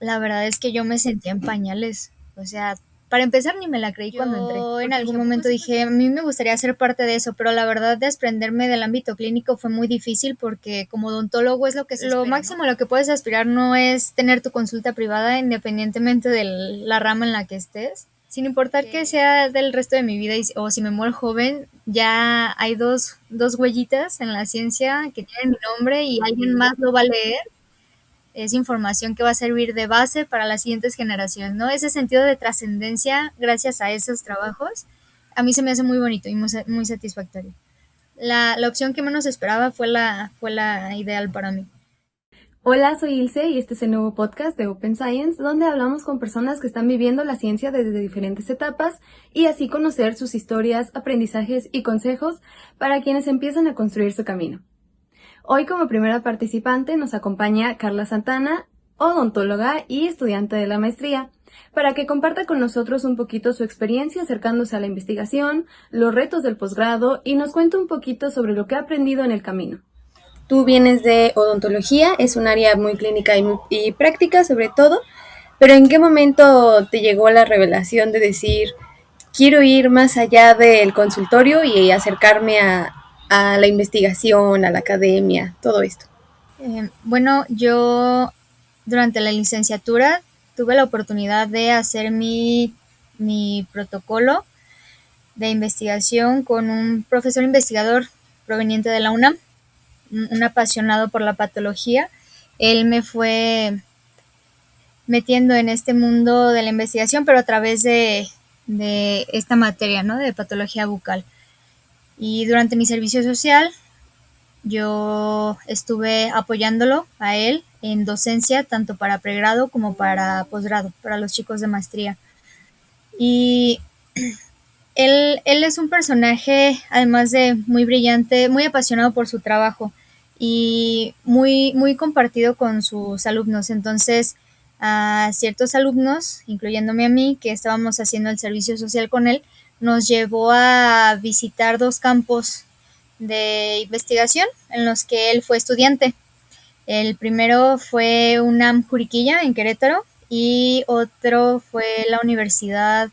La verdad es que yo me sentía en pañales. O sea, para empezar ni me la creí cuando entré, Yo en porque algún dije, momento pues dije, a mí me gustaría ser parte de eso, pero la verdad desprenderme del ámbito clínico fue muy difícil porque como odontólogo es lo que se lo espera, ¿no? máximo a lo que puedes aspirar no es tener tu consulta privada independientemente de la rama en la que estés. Sin importar que sea del resto de mi vida o si me muero joven, ya hay dos huellitas en la ciencia que tienen mi nombre y alguien más lo va a leer. Es información que va a servir de base para las siguientes generaciones, ¿no? Ese sentido de trascendencia, gracias a esos trabajos, a mí se me hace muy bonito y muy satisfactorio. La opción que menos esperaba fue la ideal para mí. Hola, soy Ilse y este es el nuevo podcast de Open Science, donde hablamos con personas que están viviendo la ciencia desde diferentes etapas y así conocer sus historias, aprendizajes y consejos para quienes empiezan a construir su camino. Hoy como primera participante nos acompaña Carla Santana, odontóloga y estudiante de la maestría, para que comparta con nosotros un poquito su experiencia acercándose a la investigación, los retos del posgrado y nos cuente un poquito sobre lo que ha aprendido en el camino. Tú vienes de odontología, es un área muy clínica y práctica sobre todo, pero ¿en qué momento te llegó la revelación de decir, quiero ir más allá del consultorio y acercarme a la investigación, a la academia, todo esto? Bueno, yo durante la licenciatura tuve la oportunidad de hacer mi protocolo de investigación con un profesor investigador proveniente de la UNAM, un apasionado por la patología. Él me fue metiendo en este mundo de la investigación, pero a través de esta materia, ¿no? De patología bucal. Y durante mi servicio social, yo estuve apoyándolo a él en docencia, tanto para pregrado como para posgrado, para los chicos de maestría. Y él es un personaje, además de muy brillante, muy apasionado por su trabajo y muy compartido con sus alumnos. Entonces, a ciertos alumnos, incluyéndome a mí, que estábamos haciendo el servicio social con él, nos llevó a visitar dos campos de investigación en los que él fue estudiante. El primero fue UNAM Juriquilla en Querétaro y otro fue la Universidad,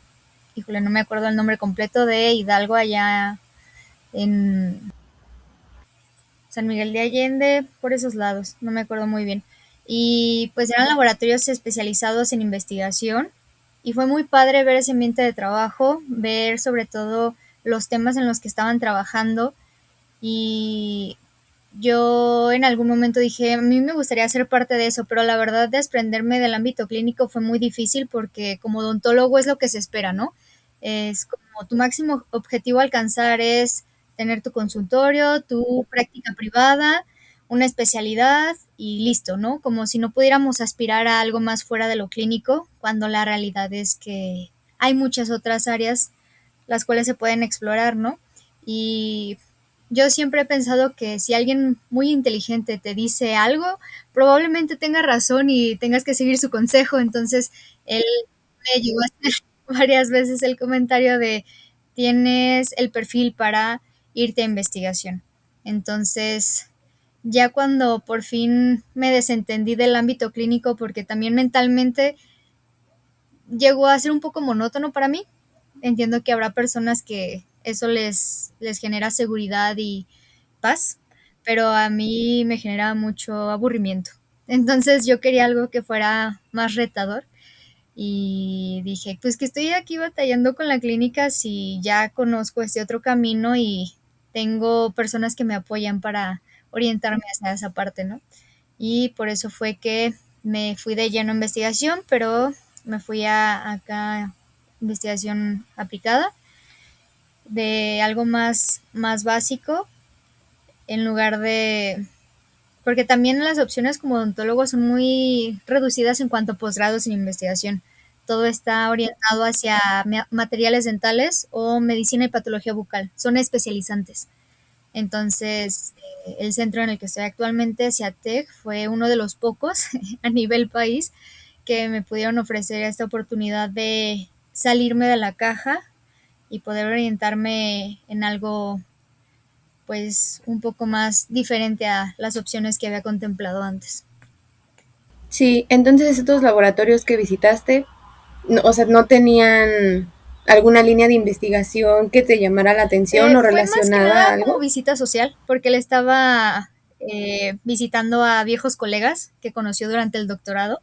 híjole, no me acuerdo el nombre completo, de Hidalgo allá en San Miguel de Allende, por esos lados, no me acuerdo muy bien. Y pues eran laboratorios especializados en investigación y fue muy padre ver ese ambiente de trabajo, ver sobre todo los temas en los que estaban trabajando y yo en algún momento dije, a mí me gustaría ser parte de eso, pero la verdad desprenderme del ámbito clínico fue muy difícil porque como odontólogo es lo que se espera, ¿no? Es como tu máximo objetivo a alcanzar es tener tu consultorio, tu práctica privada, una especialidad y listo, ¿no? Como si no pudiéramos aspirar a algo más fuera de lo clínico, cuando la realidad es que hay muchas otras áreas las cuales se pueden explorar, ¿no? Y yo siempre he pensado que si alguien muy inteligente te dice algo, probablemente tenga razón y tengas que seguir su consejo. Entonces, él me llegó a hacer varias veces el comentario de tienes el perfil para irte a investigación. Entonces, ya cuando por fin me desentendí del ámbito clínico, porque también mentalmente llegó a ser un poco monótono para mí. Entiendo que habrá personas que eso les genera seguridad y paz, pero a mí me genera mucho aburrimiento. Entonces yo quería algo que fuera más retador y dije, pues que estoy aquí batallando con la clínica si ya conozco este otro camino y tengo personas que me apoyan para orientarme hacia esa parte, ¿no? Y por eso fue que me fui de lleno a investigación, pero me fui a acá investigación aplicada de algo más básico en lugar de porque también las opciones como odontólogo son muy reducidas en cuanto a posgrados en investigación. Todo está orientado hacia materiales dentales o medicina y patología bucal. Son especializantes. Entonces, el centro en el que estoy actualmente, SEATEC, fue uno de los pocos a nivel país que me pudieron ofrecer esta oportunidad de salirme de la caja y poder orientarme en algo pues un poco más diferente a las opciones que había contemplado antes. Sí, entonces estos laboratorios que visitaste, no, o sea, no tenían alguna línea de investigación que te llamara la atención o Fue más que relacionada a nada como algo. visita social, porque él estaba visitando a viejos colegas que conoció durante el doctorado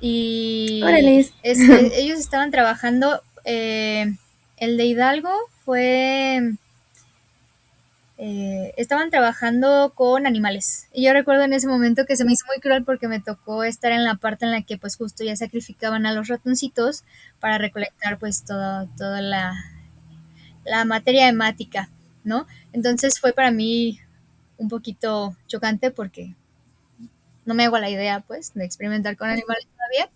y Órale. ellos estaban trabajando, el de Hidalgo fue, estaban trabajando con animales. Y yo recuerdo en ese momento que se me hizo muy cruel porque me tocó estar en la parte en la que pues justo ya sacrificaban a los ratoncitos para recolectar pues toda la materia hemática, ¿no? Entonces fue para mí un poquito chocante porque no me hago la idea, pues, de experimentar con animales todavía.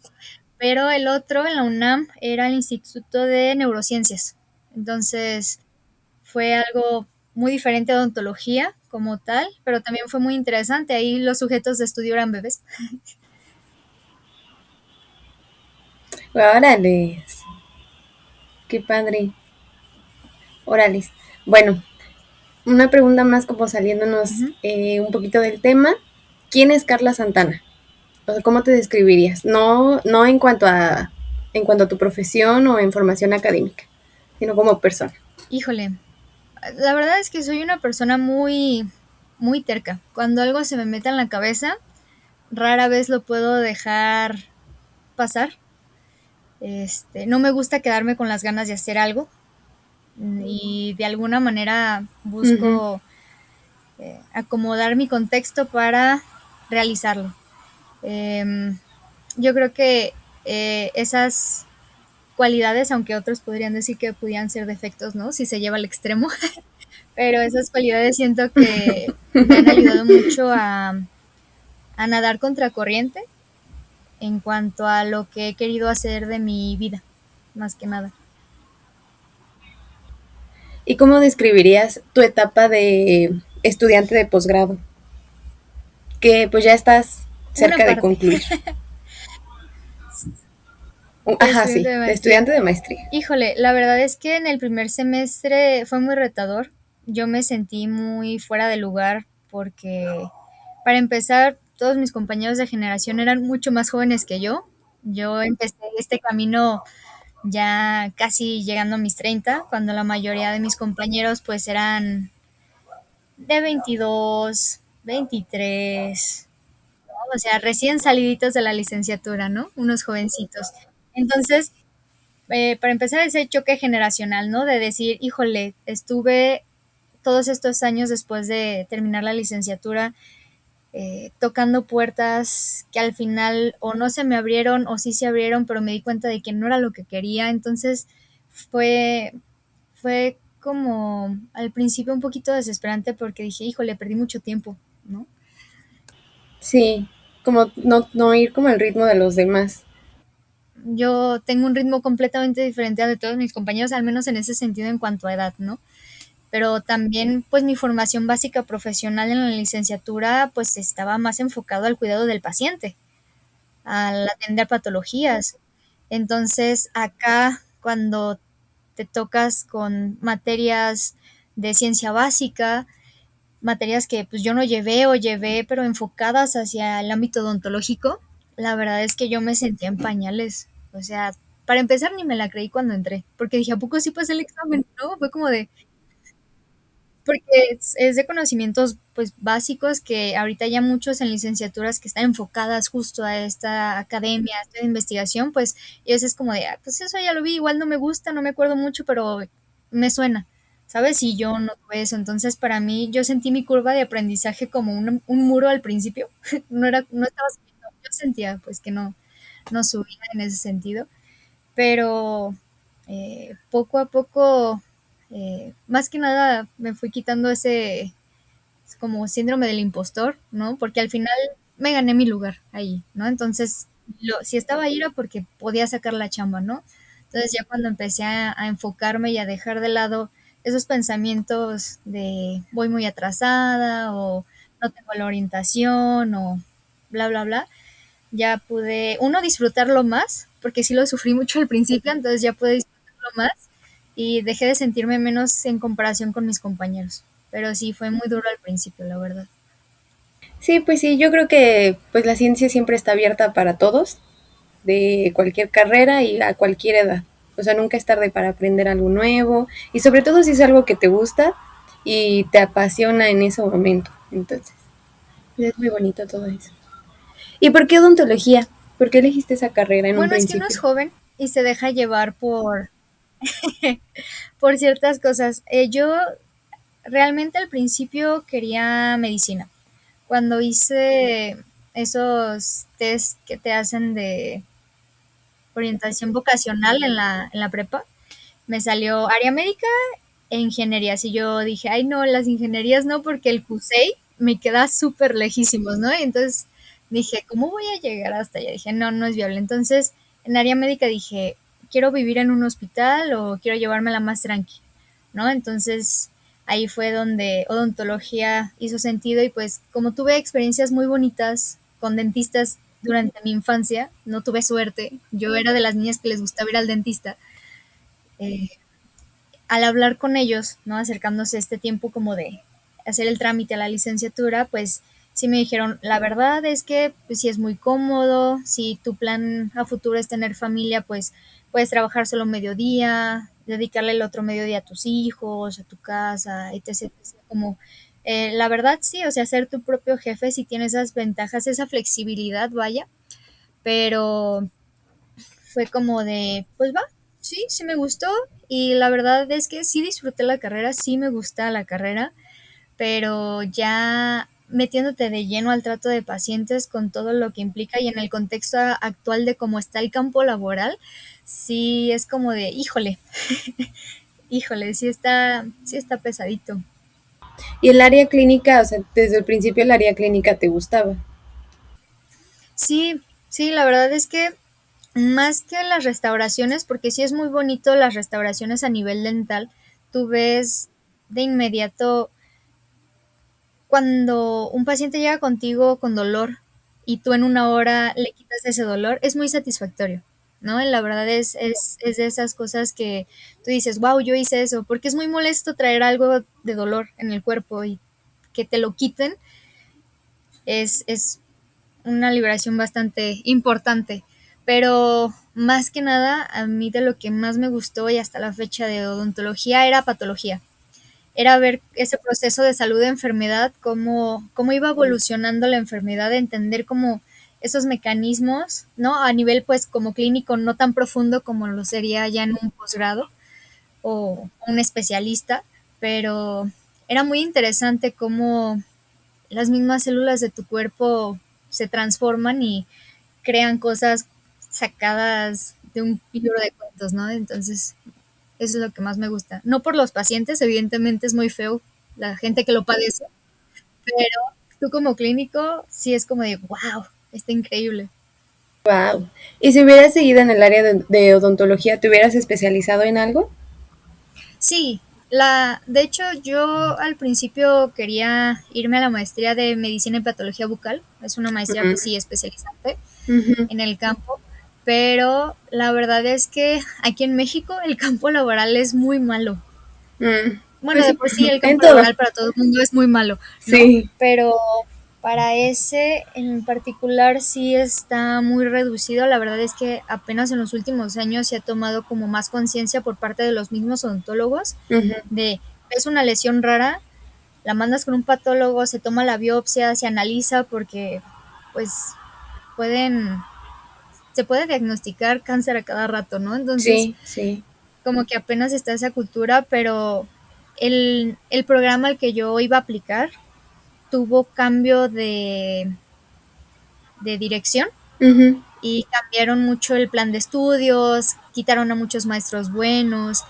Pero el otro en la UNAM era el Instituto de Neurociencias. Entonces fue algo muy diferente a odontología como tal, pero también fue muy interesante. Ahí los sujetos de estudio eran bebés. Órale, qué padre. Órale. Bueno, una pregunta más como saliéndonos Ujú. un poquito del tema. ¿Quién es Carla Santana? O sea, ¿cómo te describirías? No, no en cuanto a tu profesión o en formación académica, sino como persona. Híjole, la verdad es que soy una persona muy terca. Cuando algo se me mete en la cabeza, rara vez lo puedo dejar pasar. No me gusta quedarme con las ganas de hacer algo y de alguna manera Ujú. busco acomodar mi contexto para realizarlo. Em, yo creo que esas cualidades, aunque otros podrían decir que pudieran ser defectos, ¿no? Si se lleva al extremo, pero esas cualidades siento que me han ayudado mucho a nadar contracorriente en cuanto a lo que he querido hacer de mi vida, más que nada. ¿Y cómo describirías tu etapa de estudiante de posgrado? Que pues ya estás Una cerca de parte concluir. de Ajá, estudiante sí, de de maestría. estudiante de maestría. Híjole, la verdad es que en el primer semestre fue muy retador. Yo me sentí muy fuera de lugar porque, para empezar, todos mis compañeros de generación eran mucho más jóvenes que yo. Yo empecé este camino ya casi llegando a mis 30, cuando la mayoría de mis compañeros pues eran de 22, 23, ¿no? O sea, recién saliditos de la licenciatura, ¿no? Unos jovencitos. Entonces, para empezar, ese choque generacional, ¿no? De decir, híjole, estuve todos estos años después de terminar la licenciatura tocando puertas que al final o no se me abrieron o sí se abrieron, pero me di cuenta de que no era lo que quería. Entonces fue, fue como al principio un poquito desesperante porque dije, híjole, perdí mucho tiempo, ¿no? Sí, como no, no ir como el ritmo de los demás. Yo tengo un ritmo completamente diferente al de todos mis compañeros, al menos en ese sentido en cuanto a edad, ¿no? Pero también pues mi formación básica profesional en la licenciatura pues estaba más enfocado al cuidado del paciente, al atender patologías. Entonces acá cuando te tocas con materias de ciencia básica, materias que pues yo no llevé o llevé pero enfocadas hacia el ámbito odontológico, la verdad es que yo me sentía en pañales. O sea, para empezar ni me la creí cuando entré, porque dije, ¿a poco sí pasé el examen? ¿No? Fue como de, porque es de conocimientos pues básicos que ahorita ya muchos en licenciaturas que están enfocadas justo a esta academia, a esta investigación, pues y eso es como de, ah, pues eso ya lo vi, igual no me gusta, no me acuerdo mucho, pero me suena, ¿sabes? Y yo no tuve eso, entonces para mí yo sentí mi curva de aprendizaje como un muro al principio, no estaba subiendo, yo sentía pues que no subía en ese sentido, pero poco a poco, más que nada me fui quitando ese como síndrome del impostor, ¿no? Porque al final me gané mi lugar ahí, ¿no? Entonces, si estaba ahí era porque podía sacar la chamba, ¿no? Entonces ya cuando empecé a enfocarme y a dejar de lado esos pensamientos de voy muy atrasada o no tengo la orientación o bla, bla, bla, ya pude, uno, disfrutarlo más, porque sí lo sufrí mucho al principio, entonces ya pude disfrutarlo más y dejé de sentirme menos en comparación con mis compañeros. Pero sí, fue muy duro al principio, la verdad. Sí, pues sí, yo creo que pues la ciencia siempre está abierta para todos, de cualquier carrera y a cualquier edad. O sea, nunca es tarde para aprender algo nuevo y sobre todo si es algo que te gusta y te apasiona en ese momento. Entonces, es muy bonito todo eso. ¿Y por qué odontología? ¿Por qué elegiste esa carrera en un Bueno, es que uno es principio? joven y se deja llevar por ciertas cosas. Yo realmente al principio quería medicina. Cuando hice esos test que te hacen de orientación vocacional en la prepa, me salió área médica e ingenierías. Y yo dije, ay no, las ingenierías no, porque el CUSEI me queda súper lejísimos, ¿no? Y entonces dije, ¿cómo voy a llegar hasta allá? Dije, no, no es viable. Entonces, en área médica dije, quiero vivir en un hospital o quiero llevármela más tranqui, ¿no? Entonces, ahí fue donde odontología hizo sentido y pues como tuve experiencias muy bonitas con dentistas durante mi infancia, no tuve suerte. Yo era de las niñas que les gustaba ir al dentista. eh, Al hablar con ellos, ¿no? Acercándose este tiempo como de hacer el trámite a la licenciatura, pues sí me dijeron, la verdad es que pues, sí es muy cómodo, si tu plan a futuro es tener familia, pues puedes trabajar solo mediodía, dedicarle el otro mediodía a tus hijos, a tu casa, etc. Como, la verdad sí, o sea, ser tu propio jefe si tiene esas ventajas, esa flexibilidad, vaya, pero fue como de, pues va, sí, sí me gustó y la verdad es que sí disfruté la carrera, sí me gusta la carrera, pero ya metiéndote de lleno al trato de pacientes con todo lo que implica y en el contexto actual de cómo está el campo laboral, sí es como de, híjole, híjole, sí está pesadito. Y el área clínica, o sea, desde el principio el área clínica te gustaba. Sí, sí, la verdad es que más que las restauraciones, porque sí es muy bonito las restauraciones a nivel dental, tú ves de inmediato cuando un paciente llega contigo con dolor y tú en una hora le quitas ese dolor, es muy satisfactorio, ¿no? La verdad es de esas cosas que tú dices, wow, yo hice eso, porque es muy molesto traer algo de dolor en el cuerpo y que te lo quiten es una liberación bastante importante. Pero más que nada, a mí de lo que más me gustó y hasta la fecha de odontología era patología. Era ver ese proceso de salud de enfermedad, cómo iba evolucionando la enfermedad, entender cómo esos mecanismos, ¿no? A nivel pues como clínico no tan profundo como lo sería ya en un posgrado o un especialista, pero era muy interesante cómo las mismas células de tu cuerpo se transforman y crean cosas sacadas de un libro de cuentos, ¿no? Entonces, eso es lo que más me gusta. No por los pacientes, evidentemente es muy feo la gente que lo padece, pero tú como clínico sí es como de, wow, está increíble. Wow. ¿Y si hubieras seguido en el área de odontología, te hubieras especializado en algo? Sí, de hecho yo al principio quería irme a la maestría de medicina y patología bucal, es una maestría pues sí especializante Ujú. en el campo, pero la verdad es que aquí en México el campo laboral es muy malo. Bueno, Pues de sí, por sí el en campo todo. laboral para todo el mundo es muy malo, ¿no? Sí. Pero para ese en particular sí está muy reducido. La verdad es que apenas en los últimos años se ha tomado como más conciencia por parte de los mismos odontólogos Ujú. de, es una lesión rara, la mandas con un patólogo, se toma la biopsia, se analiza porque pues pueden, se puede diagnosticar cáncer a cada rato, ¿no? Entonces, Sí, sí. como que apenas está esa cultura, pero el programa al que yo iba a aplicar tuvo cambio de dirección Ujú. y cambiaron mucho el plan de estudios, quitaron a muchos maestros buenos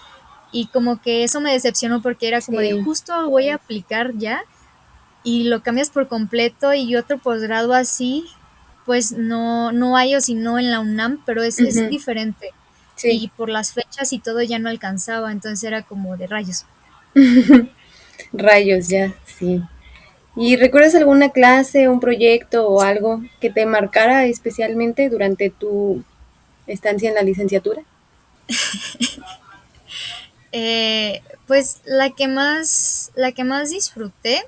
y como que eso me decepcionó porque era como de Sí. justo voy a aplicar ya y lo cambias por completo y otro posgrado así, pues no, no hay o si no en la UNAM, pero es Ujú. diferente. Sí. Y por las fechas y todo ya no alcanzaba, entonces era como de rayos. Rayos, ya, sí. ¿Y recuerdas alguna clase, un proyecto o algo que te marcara especialmente durante tu estancia en la licenciatura? Pues la que más disfruté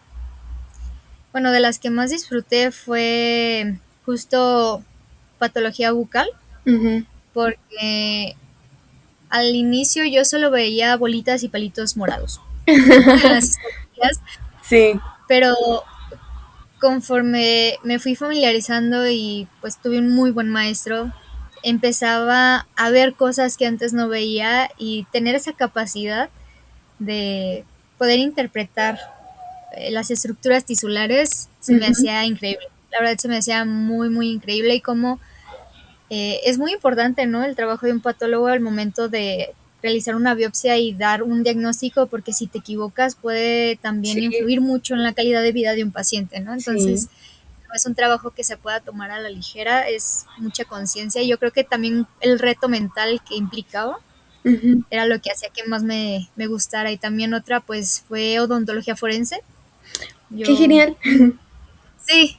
Bueno, de las que más disfruté fue justo patología bucal, Ujú. porque al inicio yo solo veía bolitas y palitos morados, ¿no? En las histologías, Sí. pero conforme me fui familiarizando y pues tuve un muy buen maestro, empezaba a ver cosas que antes no veía y tener esa capacidad de poder interpretar las estructuras tisulares se me Ujú. hacía increíble. La verdad se me hacía muy, muy increíble y como es muy importante, ¿no? El trabajo de un patólogo al momento de realizar una biopsia y dar un diagnóstico, porque si te equivocas puede también Sí, influir mucho en la calidad de vida de un paciente, ¿no? sí. Entonces, no es un trabajo que se pueda tomar a la ligera, es mucha conciencia y yo creo que también el reto mental que implicaba Ujú. era lo que hacía que más me gustara. Y también otra pues fue odontología forense. Qué Yo genial. sí,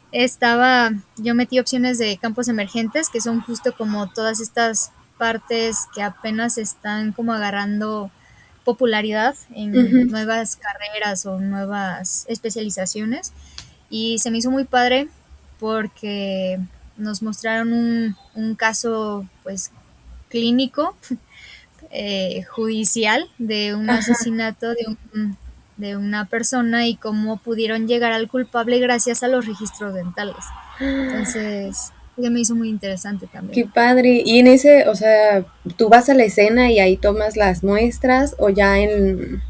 yo metí opciones de campos emergentes, que son justo como todas estas partes que apenas están como agarrando popularidad en Ujú. nuevas carreras o nuevas especializaciones. Y se me hizo muy padre porque nos mostraron un caso pues clínico, judicial, de un Ajá. asesinato de una persona y cómo pudieron llegar al culpable gracias a los registros dentales. Entonces, se me hizo muy interesante Qué también. padre. Y en ese, o sea, tú vas a la escena y ahí tomas las muestras o ya en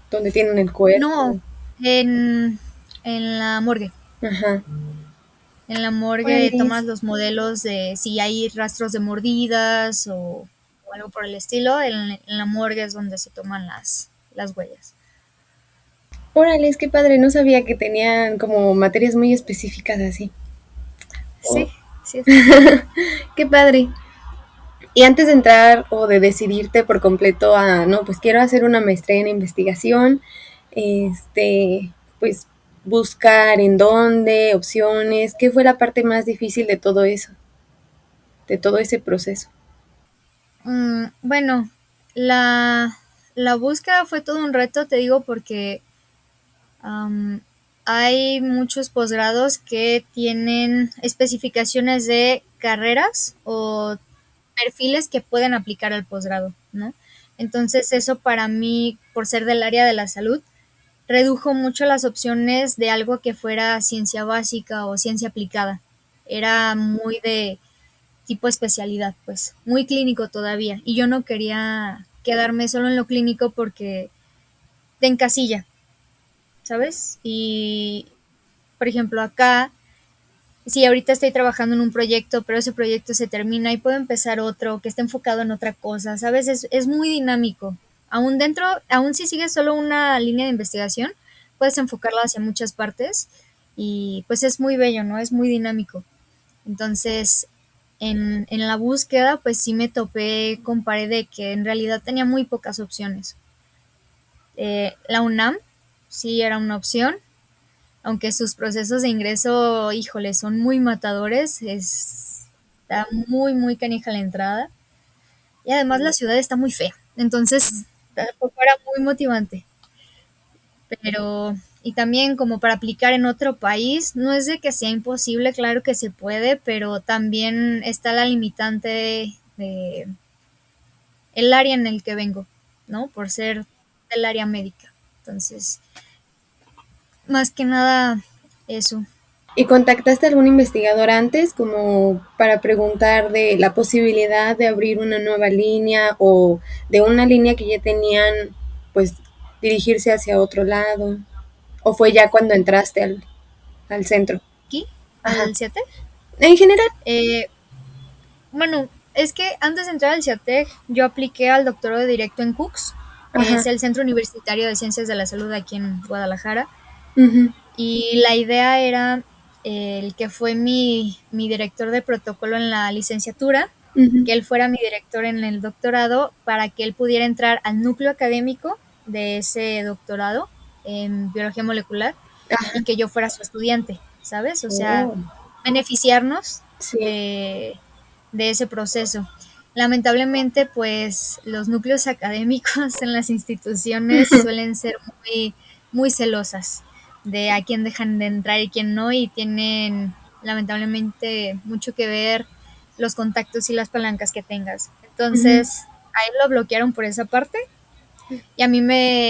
donde tienen el No, cuerpo. en la morgue. Ajá. En la morgue Órale. tomas los modelos de si hay rastros de mordidas o algo por el estilo. En la morgue es donde se toman las huellas. Órale, qué padre. No sabía que tenían como materias muy específicas así. Sí, Oh. sí está padre. Qué padre. Y antes de entrar o de decidirte por completo a, no, pues quiero hacer una maestría en investigación, pues buscar en dónde, opciones, ¿qué fue la parte más difícil de todo eso, de todo ese proceso? Bueno, la, la búsqueda fue todo un reto, te digo, porque am, hay muchos posgrados que tienen especificaciones de carreras o perfiles que pueden aplicar al posgrado, ¿no? Entonces eso para mí, por ser del área de la salud, redujo mucho las opciones de algo que fuera ciencia básica o ciencia aplicada. Era muy de tipo especialidad, pues, muy clínico todavía. Y yo no quería quedarme solo en lo clínico porque te encasilla, ¿sabes? Y, por ejemplo, acá, si ahorita estoy trabajando en un proyecto, pero ese proyecto se termina y puedo empezar otro que esté enfocado en otra cosa, ¿sabes? Es muy dinámico. Aún dentro, aún si sigues solo una línea de investigación, puedes enfocarla hacia muchas partes y pues es muy bello, ¿no? Es muy dinámico. Entonces, en la búsqueda, pues sí me topé con pared de que en realidad tenía muy pocas opciones. La UNAM sí era una opción, aunque sus procesos de ingreso, híjole, son muy matadores, está muy, muy canija la entrada. Y además la ciudad está muy fea, entonces tampoco era muy motivante. Pero, y también como para aplicar en otro país, no es de que sea imposible, claro que se puede, pero también está la limitante de el área en el que vengo, ¿no? Por ser del área médica. Entonces, más que nada eso. ¿Y contactaste a algún investigador antes como para preguntar de la posibilidad de abrir una nueva línea o de una línea que ya tenían, pues dirigirse hacia otro lado? ¿O fue ya cuando entraste al centro? Aquí, Ajá. al CIATEC. En general. Eh, bueno, es que antes de entrar al CIATEC, yo apliqué al doctorado directo en CUCS, que Ajá. es el Centro Universitario de Ciencias de la Salud aquí en Guadalajara. Ujú. Y la idea era el que fue mi director de protocolo en la licenciatura, Ujú. que él fuera mi director en el doctorado para que él pudiera entrar al núcleo académico de ese doctorado en biología molecular Ajá. y que yo fuera su estudiante, ¿sabes? O sea, Oh, beneficiarnos sí. de ese proceso. Lamentablemente, pues los núcleos académicos en las instituciones suelen ser muy, muy celosas. de a quién dejan de entrar y quién no, y tienen lamentablemente mucho que ver los contactos y las palancas que tengas. Ujú, Entonces, ahí lo bloquearon por esa parte.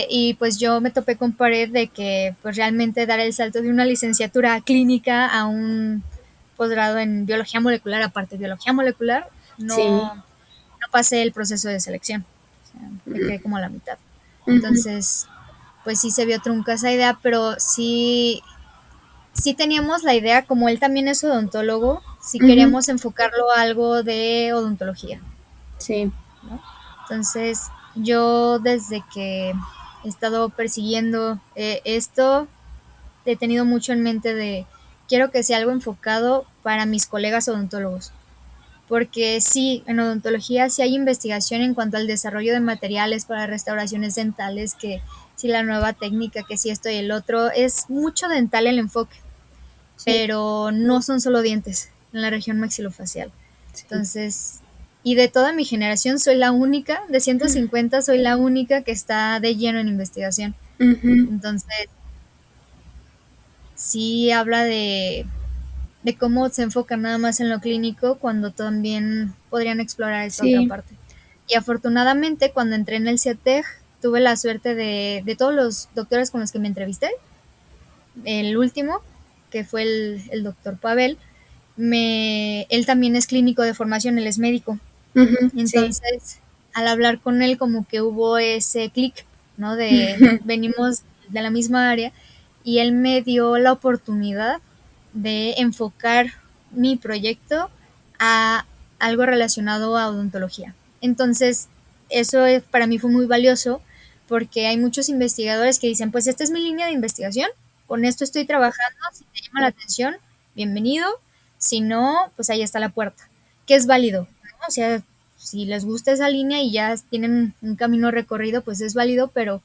Y pues yo me topé con pared de que pues realmente dar el salto de una licenciatura clínica a un posgrado en biología molecular, aparte de biología molecular, sí. no pasé el proceso de selección. O sea, me quedé como a la mitad. Ujú, Entonces, pues sí se vio trunca esa idea, pero sí teníamos la idea, como él también es odontólogo, sí ujú, queríamos enfocarlo a algo de odontología, sí. ¿no? Entonces, yo desde que he estado persiguiendo esto, he tenido mucho en mente de quiero que sea algo enfocado para mis colegas odontólogos. Porque sí, en odontología sí hay investigación en cuanto al desarrollo de materiales para restauraciones dentales, que si la nueva técnica, que si esto y el otro, es mucho dental el enfoque, Sí, pero no son solo dientes en la región maxilofacial. sí. Entonces, y de toda mi generación soy la única, de 150 soy la única que está de lleno en investigación. Ujú, Entonces, sí habla de cómo se enfoca nada más en lo clínico cuando también podrían explorar esta otra sí. parte. Y afortunadamente cuando entré en el CIATEG tuve la suerte de todos los doctores con los que me entrevisté, el último, que fue el doctor Pavel, él también es clínico de formación, él es médico. Ujú, sí. Entonces, al hablar con él como que hubo ese clic, ¿no? De Ujú, venimos de la misma área y él me dio la oportunidad de enfocar mi proyecto a algo relacionado a odontología. Entonces, para mí fue muy valioso porque hay muchos investigadores que dicen, pues esta es mi línea de investigación, con esto estoy trabajando, si te llama la atención, bienvenido, si no, pues ahí está la puerta, que es válido, ¿no? O sea, si les gusta esa línea y ya tienen un camino recorrido, pues es válido, pero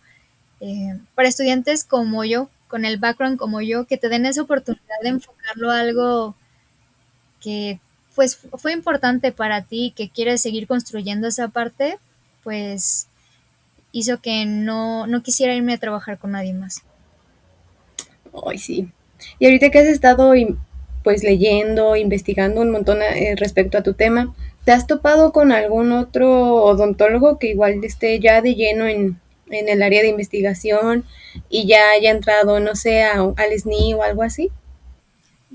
para estudiantes como yo, con el background como yo, que te den esa oportunidad de enfocarlo a algo que pues fue importante para ti, que quieres seguir construyendo esa parte, pues hizo que no quisiera irme a trabajar con nadie más. ay, sí. Y ahorita que has estado pues leyendo, investigando un montón respecto a tu tema, ¿te has topado con algún otro odontólogo que igual esté ya de lleno en el área de investigación y ya haya entrado, no sé, al SNI o algo así?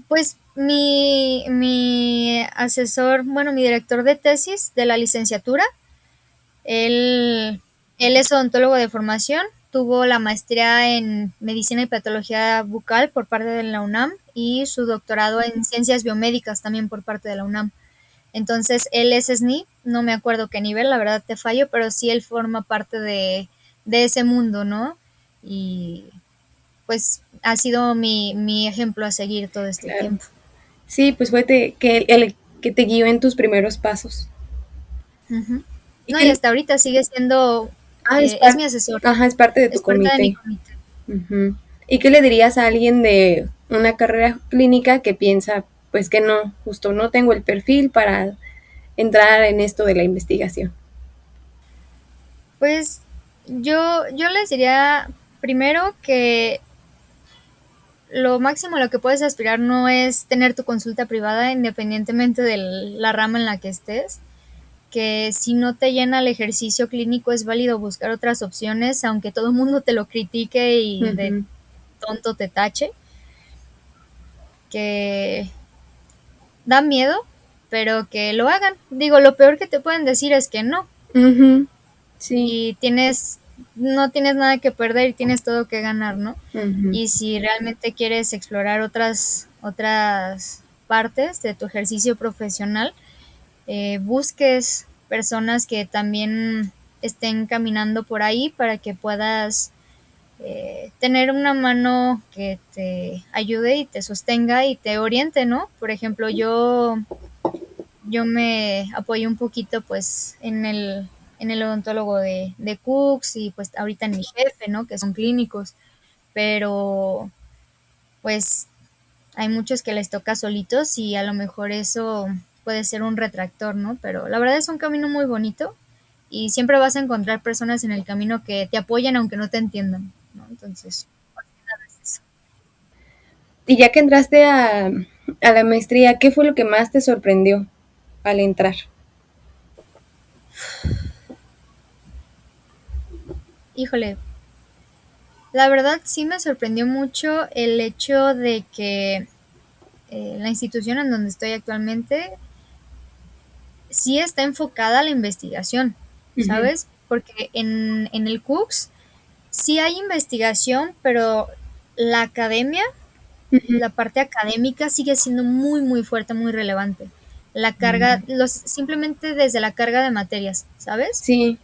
Pues mi asesor, bueno, mi director de tesis de la licenciatura, Él, él es odontólogo de formación, tuvo la maestría en medicina y patología bucal por parte de la UNAM y su doctorado en ciencias biomédicas también por parte de la UNAM. Entonces, él es SNI, no me acuerdo qué nivel, la verdad te fallo, pero sí él forma parte de ese mundo, ¿no? Y pues ha sido mi ejemplo a seguir todo este Claro. tiempo. Sí, pues fue que el que te guió en tus primeros pasos. Ujú. Y No, y que, hasta ahorita sigue siendo, es es mi parte, asesor, ajá, es parte de tu es parte de mi comité. comité. Ujú. ¿Y qué le dirías a alguien de una carrera clínica que piensa, pues que no, justo no tengo el perfil para entrar en esto de la investigación? Pues yo les diría primero que lo máximo a lo que puedes aspirar no es tener tu consulta privada independientemente de la rama en la que estés, que si no te llena el ejercicio clínico es válido buscar otras opciones, aunque todo el mundo te lo critique y de Ujú, tonto te tache, que da miedo, pero que lo hagan. Digo, lo peor que te pueden decir es que no, ujú, sí, y no tienes nada que perder y tienes todo que ganar, ¿no? ujú, Y si realmente quieres explorar otras partes de tu ejercicio profesional, busques personas que también estén caminando por ahí para que puedas tener una mano que te ayude y te sostenga y te oriente, ¿no? Por ejemplo, yo me apoyo un poquito pues en el odontólogo de Cooks y pues ahorita en mi jefe, ¿no? Que son clínicos, pero pues hay muchos que les toca solitos y a lo mejor eso puede ser un retractor, ¿no? Pero la verdad es un camino muy bonito y siempre vas a encontrar personas en el camino que te apoyan aunque no te entiendan, ¿no? Entonces, es eso. Y ya que entraste a la maestría, ¿qué fue lo que más te sorprendió al entrar? Híjole, la verdad sí me sorprendió mucho el hecho de que la institución en donde estoy actualmente sí está enfocada a la investigación, Ujú, ¿sabes? Porque en el CUCS sí hay investigación, pero la academia, ujú, la parte académica sigue siendo muy, muy fuerte, muy relevante. La carga, mm, simplemente desde la carga de materias, ¿sabes? sí,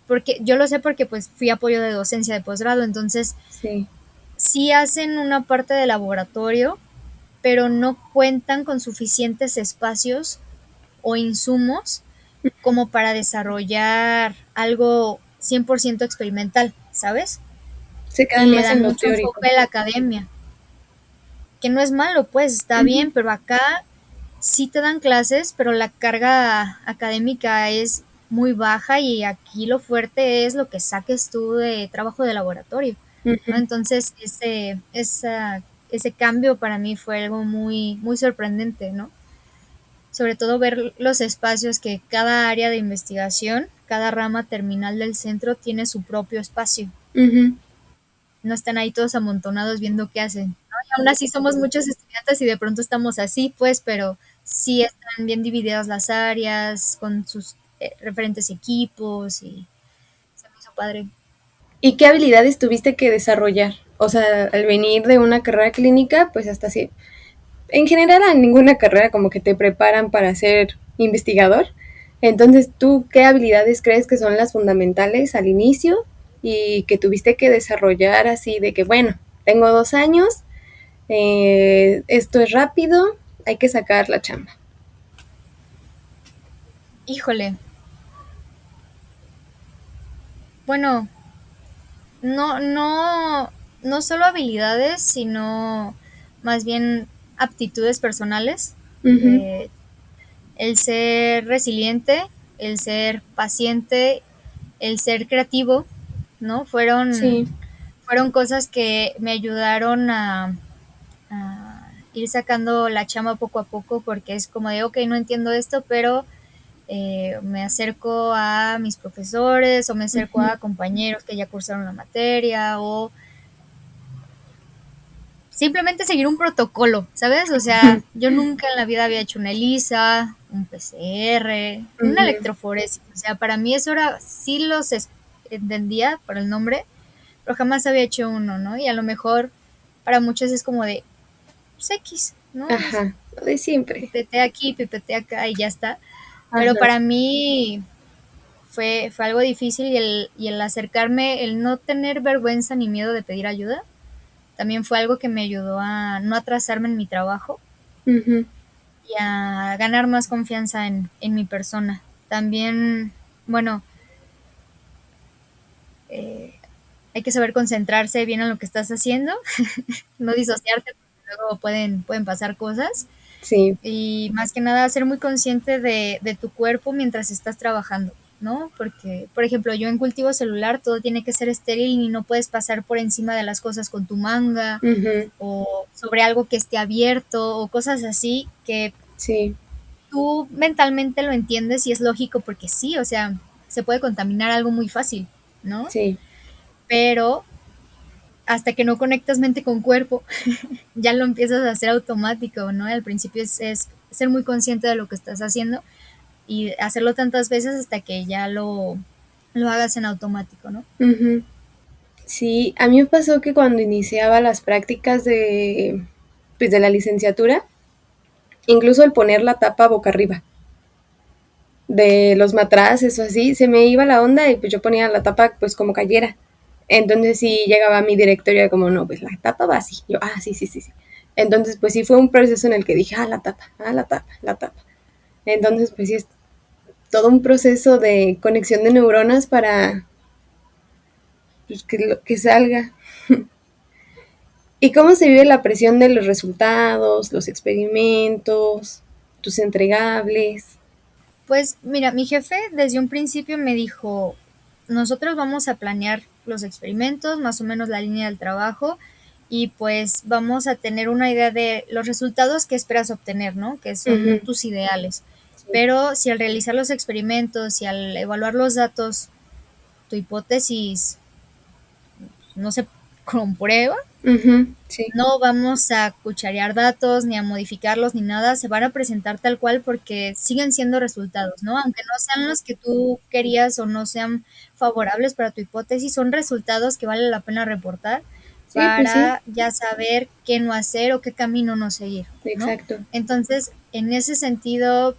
Porque yo lo sé porque pues fui apoyo de docencia de posgrado, entonces sí. sí hacen una parte de laboratorio, pero no cuentan con suficientes espacios o insumos como para desarrollar algo 100% experimental, ¿sabes? Se Y quedan le más en dan lo mucho teórico. enfoque a la academia, que no es malo, pues está Ujú, bien, pero acá sí te dan clases, pero la carga académica es muy baja y aquí lo fuerte es lo que saques tú de trabajo de laboratorio, ¿no? ujú. Entonces ese cambio para mí fue algo muy, muy sorprendente, ¿no? Sobre todo ver los espacios que cada área de investigación, cada rama terminal del centro tiene su propio espacio. Ujú. No están ahí todos amontonados viendo qué hacen, ¿no? Y aún así somos muchos estudiantes y de pronto estamos así, pues, pero sí están bien divididas las áreas con sus referentes equipos y se me hizo padre. ¿Y qué habilidades tuviste que desarrollar? O sea, al venir de una carrera clínica, pues hasta así. En general, a ninguna carrera como que te preparan para ser investigador. Entonces, ¿tú qué habilidades crees que son las fundamentales al inicio y que tuviste que desarrollar así de que, bueno, tengo 2 años, esto es rápido, hay que sacar la chamba? Híjole, bueno, no solo habilidades, sino más bien aptitudes personales. Ujú, Eh, el ser resiliente, el ser paciente, el ser creativo, ¿no? sí, Fueron cosas que me ayudaron a ir sacando la chama poco a poco porque es como de, ok, no entiendo esto, pero me acerco a mis profesores o me acerco ujú, a compañeros que ya cursaron la materia o simplemente seguir un protocolo, ¿sabes? O sea, yo nunca en la vida había hecho una ELISA, un PCR, una ujú, electroforesis. O sea, para mí eso era, sí entendía por el nombre, pero jamás había hecho uno, ¿no? Y a lo mejor para muchos es como de, pues X, ¿no? ajá, lo de siempre. Pipete aquí, pipete acá y ya está. Pero Ajá, para mí fue algo difícil y el acercarme, el no tener vergüenza ni miedo de pedir ayuda, también fue algo que me ayudó a no atrasarme en mi trabajo ujú, y a ganar más confianza en mi persona. También, bueno, eh, hay que saber concentrarse bien en lo que estás haciendo, no disociarte, porque luego pueden pasar cosas. sí, Y más que nada ser muy consciente de tu cuerpo mientras estás trabajando, ¿no? Porque, por ejemplo, yo en cultivo celular todo tiene que ser estéril y no puedes pasar por encima de las cosas con tu manga ujú, o sobre algo que esté abierto o cosas así que sí, tú mentalmente lo entiendes y es lógico porque sí, o sea, se puede contaminar algo muy fácil, ¿no? sí. Pero hasta que no conectas mente con cuerpo, ya lo empiezas a hacer automático, ¿no? Al principio es ser muy consciente de lo que estás haciendo y hacerlo tantas veces hasta que ya lo hagas en automático, ¿no? Ujú. Sí, a mí me pasó que cuando iniciaba las prácticas de, pues, de la licenciatura, incluso el poner la tapa boca arriba de los matraces o así, se me iba la onda y pues yo ponía la tapa pues como cayera. Entonces sí llegaba a mi directorio como, no, pues la tapa va así. Yo, sí, sí, sí, sí. Entonces pues sí fue un proceso en el que dije, la tapa, la tapa, la tapa. Entonces pues sí es todo un proceso de conexión de neuronas para pues, que salga. ¿Y cómo se vive la presión de los resultados, los experimentos, tus entregables? Pues mira, mi jefe desde un principio me dijo, nosotros vamos a planear los experimentos, más o menos la línea del trabajo, y pues vamos a tener una idea de los resultados que esperas obtener, ¿no? Que son tus ideales. Pero si al realizar los experimentos y al evaluar los datos, tu hipótesis no se comprueba, Sí. no vamos a cucharear datos, ni a modificarlos, ni nada, se van a presentar tal cual porque siguen siendo resultados, ¿no? Aunque no sean los que tú querías o no sean favorables para tu hipótesis, son resultados que vale la pena reportar Sí, pues sí. para ya saber qué no hacer o qué camino no seguir, ¿no? Exacto. Entonces, en ese sentido,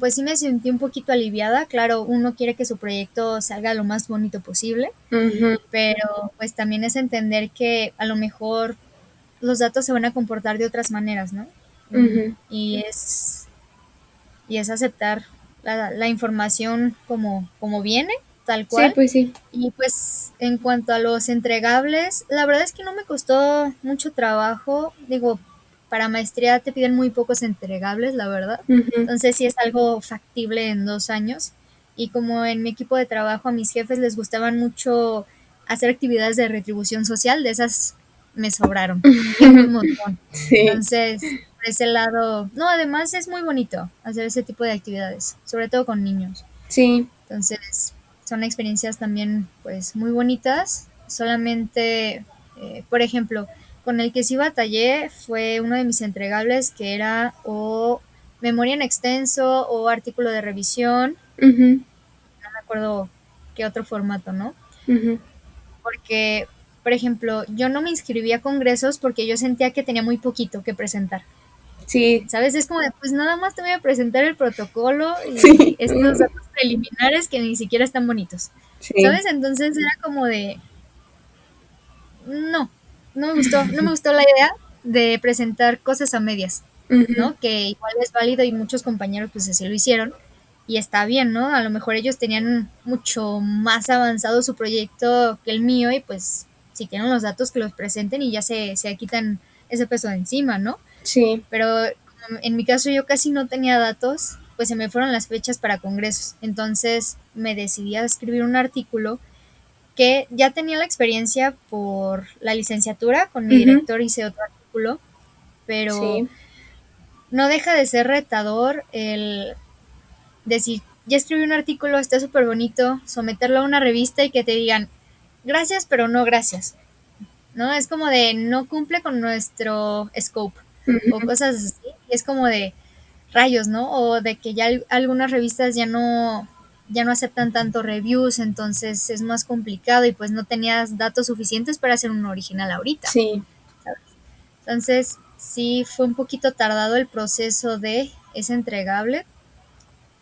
pues sí me sentí un poquito aliviada. Claro, uno quiere que su proyecto salga lo más bonito posible, pero pues también es entender que a lo mejor los datos se van a comportar de otras maneras, ¿no? Y es aceptar la información como viene, tal Sí, cual. pues sí. Y pues en cuanto a los entregables, la verdad es que no me costó mucho trabajo. Digo, para maestría te piden muy pocos entregables, la verdad. Entonces sí es algo factible en 2 años. Y como en mi equipo de trabajo a mis jefes les gustaban mucho hacer actividades de retribución social, de esas me sobraron. Y un montón. Sí, Entonces, por ese lado, no, además es muy bonito hacer ese tipo de actividades, sobre todo con niños. sí. Entonces, son experiencias también, pues, muy bonitas. Solamente, por ejemplo, con el que sí batallé fue uno de mis entregables que era o memoria en extenso o artículo de revisión, Ujú, no me acuerdo qué otro formato, ¿no? ujú. Porque, por ejemplo, yo no me inscribí a congresos porque yo sentía que tenía muy poquito que presentar. Sí, ¿Sabes? Es como de, pues nada más te voy a presentar el protocolo y sí, estos datos preliminares que ni siquiera están bonitos. sí. ¿Sabes? Entonces era como de, no, no me gustó la idea de presentar cosas a medias, Ujú, ¿no? Que igual es válido y muchos compañeros pues así lo hicieron y está bien, ¿no? A lo mejor ellos tenían mucho más avanzado su proyecto que el mío y pues si tienen los datos que los presenten y ya se quitan ese peso de encima, ¿no? sí. Pero como en mi caso yo casi no tenía datos, pues se me fueron las fechas para congresos. Entonces me decidí a escribir un artículo que ya tenía la experiencia por la licenciatura, con mi Ujú, director hice otro artículo, pero sí. no deja de ser retador el decir, ya escribí un artículo, está súper bonito, someterlo a una revista y que te digan, gracias, pero no gracias, ¿no? Es como de, no cumple con nuestro scope o Ujú, cosas así. Y es como de, rayos, ¿no? O de que ya algunas revistas ya no aceptan tanto reviews, entonces es más complicado y pues no tenías datos suficientes para hacer un original ahorita, sí. ¿sabes? Entonces sí fue un poquito tardado el proceso de ese entregable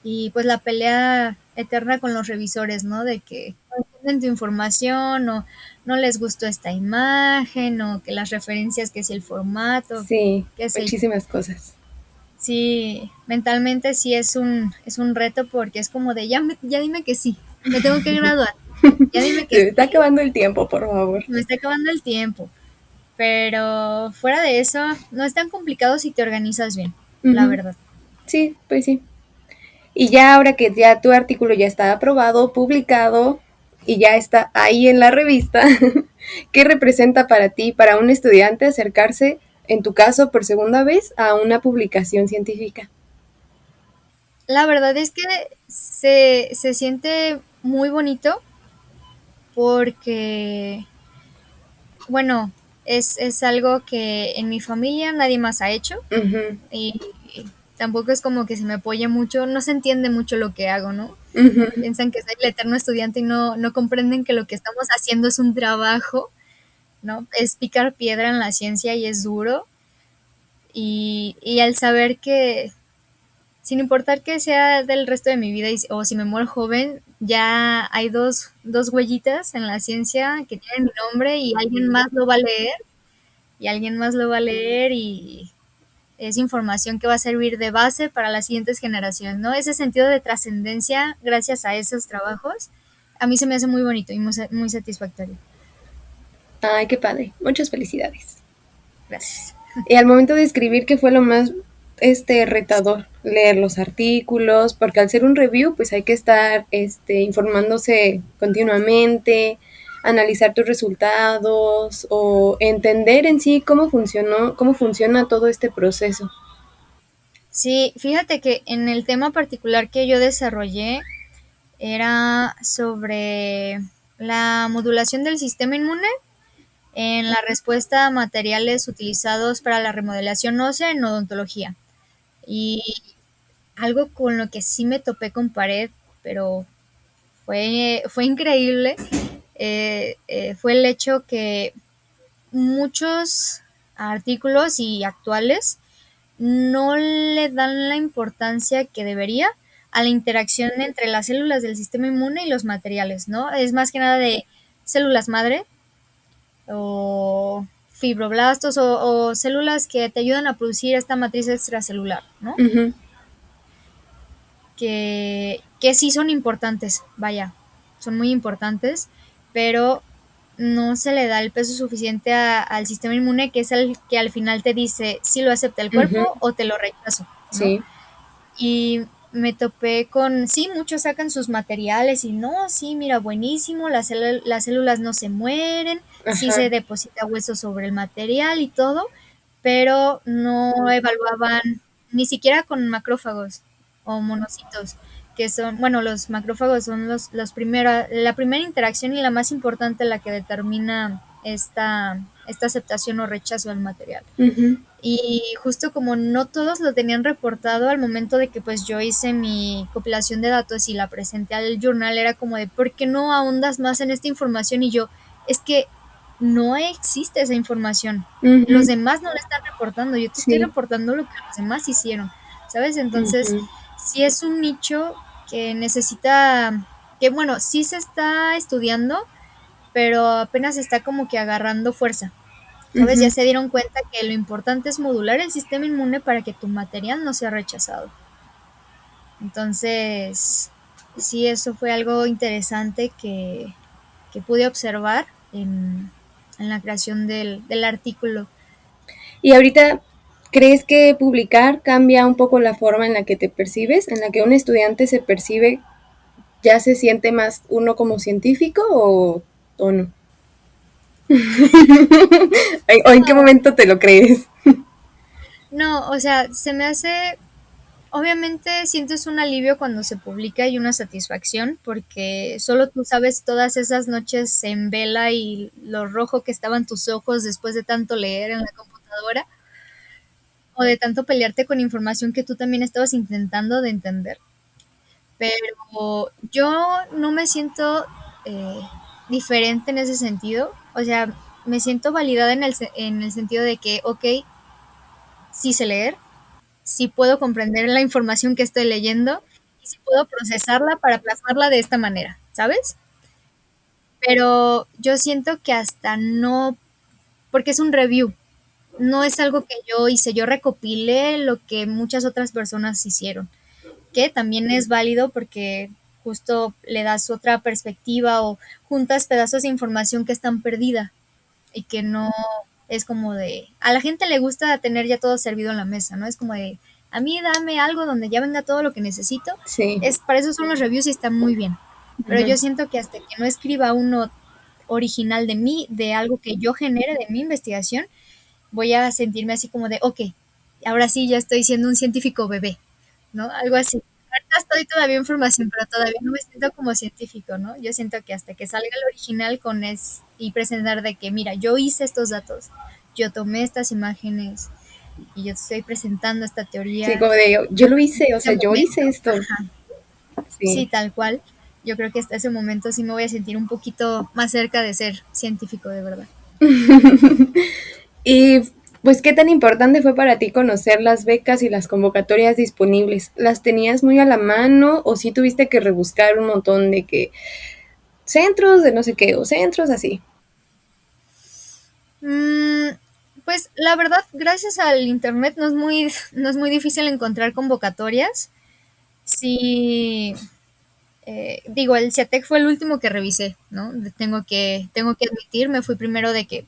y pues la pelea eterna con los revisores, ¿no? De que no entienden tu información o no les gustó esta imagen o que las referencias, que si el formato, Sí, qué sé yo. muchísimas cosas. Sí, mentalmente sí es un reto porque es como de ya dime que sí, me tengo que graduar, ya dime Se que me está sí, acabando el tiempo, por favor. me está acabando el tiempo. Pero fuera de eso, no es tan complicado si te organizas bien, la Ujú, verdad. sí, pues sí. Y ya ahora que ya tu artículo ya está aprobado, publicado y ya está ahí en la revista, ¿qué representa para ti, para un estudiante, acercarse, en tu caso, por segunda vez, a una publicación científica? La verdad es que se siente muy bonito porque, bueno, es algo que en mi familia nadie más ha hecho Ujú, y tampoco es como que se me apoye mucho, no se entiende mucho lo que hago, ¿no? ujú, Piensan que soy el eterno estudiante y no comprenden que lo que estamos haciendo es un trabajo, ¿no? Es picar piedra en la ciencia y es duro. Y al saber que, sin importar que sea del resto de mi vida o si me muero joven, ya hay dos huellitas en la ciencia que tienen mi nombre y alguien más lo va a leer, y alguien más lo va a leer y es información que va a servir de base para las siguientes generaciones, ¿no? Ese sentido de trascendencia, gracias a esos trabajos, a mí se me hace muy bonito y muy satisfactorio. ay, qué padre. Muchas felicidades. Gracias. Y al momento de escribir, ¿qué fue lo más retador? Leer los artículos, porque al ser un review, pues hay que estar informándose continuamente, analizar tus resultados o entender en sí cómo funciona todo este proceso. Sí, fíjate que en el tema particular que yo desarrollé era sobre la modulación del sistema inmune en la respuesta a materiales utilizados para la remodelación ósea en odontología. Y algo con lo que sí me topé con pared, pero fue increíble, fue el hecho que muchos artículos y actuales no le dan la importancia que debería a la interacción entre las células del sistema inmune y los materiales, ¿no? Es más que nada de células madre o fibroblastos o células que te ayudan a producir esta matriz extracelular, ¿no? Uh-huh. Que sí son importantes, vaya, son muy importantes, pero no se le da el peso suficiente al sistema inmune, que es el que al final te dice si lo acepta el cuerpo Uh-huh. o te lo rechazo, ¿no? Sí. Y me topé con, sí, muchos sacan sus materiales y no, sí, mira, buenísimo, las células no se mueren, Ajá. sí se deposita hueso sobre el material y todo, pero no evaluaban ni siquiera con macrófagos o monocitos, que son, bueno, los macrófagos son la primera interacción y la más importante, la que determina esta aceptación o rechazo del material. Uh-huh. Y justo como no todos lo tenían reportado al momento de que pues yo hice mi compilación de datos y la presenté al journal, era como de ¿por qué no ahondas más en esta información? Y yo, es que no existe esa información. Uh-huh. Los demás no la están reportando, yo te Sí. estoy reportando lo que los demás hicieron, ¿sabes? Entonces, Uh-huh. sí es un nicho que necesita, que bueno, sí se está estudiando, pero apenas está como que agarrando fuerza. ¿Sabes? Uh-huh. Ya se dieron cuenta que lo importante es modular el sistema inmune para que tu material no sea rechazado. Entonces, sí, eso fue algo interesante que pude observar en la creación del artículo. Y ahorita, ¿crees que publicar cambia un poco la forma en la que te percibes, en la que un estudiante se percibe? ¿Ya se siente más uno como científico o no? ¿O en qué momento te lo crees? No, o sea, se me hace, obviamente sientes un alivio cuando se publica y una satisfacción porque solo tú sabes todas esas noches en vela y lo rojo que estaban tus ojos después de tanto leer en la computadora o de tanto pelearte con información que tú también estabas intentando de entender. Pero yo no me siento eh, diferente en ese sentido. O sea, me siento validada en el sentido de que, ok, sí sé leer, sí puedo comprender la información que estoy leyendo y sí puedo procesarla para plasmarla de esta manera, ¿sabes? Pero yo siento que hasta no, porque es un review, no es algo que yo hice, yo recopilé lo que muchas otras personas hicieron, que también es válido porque justo le das otra perspectiva o juntas pedazos de información que están perdida y que no es como de, a la gente le gusta tener ya todo servido en la mesa, ¿no? Es como de, a mí dame algo donde ya venga todo lo que necesito. Sí. Para eso son los reviews y están muy bien. Pero Uh-huh. yo siento que hasta que no escriba uno original de mí, de algo que yo genere, de mi investigación, voy a sentirme así como de, ok, ahora sí ya estoy siendo un científico bebé, ¿no? Algo así. Ahorita estoy todavía en formación, pero todavía no me siento como científico, ¿no? Yo siento que hasta que salga el original y presentar de que, mira, yo hice estos datos, yo tomé estas imágenes y yo estoy presentando esta teoría. Sí, como de yo lo hice, o sea, yo hice esto. Ajá. Sí. Sí, tal cual. Yo creo que hasta ese momento sí me voy a sentir un poquito más cerca de ser científico de verdad. Y pues, ¿qué tan importante fue para ti conocer las becas y las convocatorias disponibles? ¿Las tenías muy a la mano o sí tuviste que rebuscar un montón de que centros de no sé qué o centros así? Pues la verdad, gracias al internet no es muy difícil encontrar convocatorias. Sí, digo, el CIATEC fue el último que revisé, ¿no? Tengo que admitir, me fui primero de que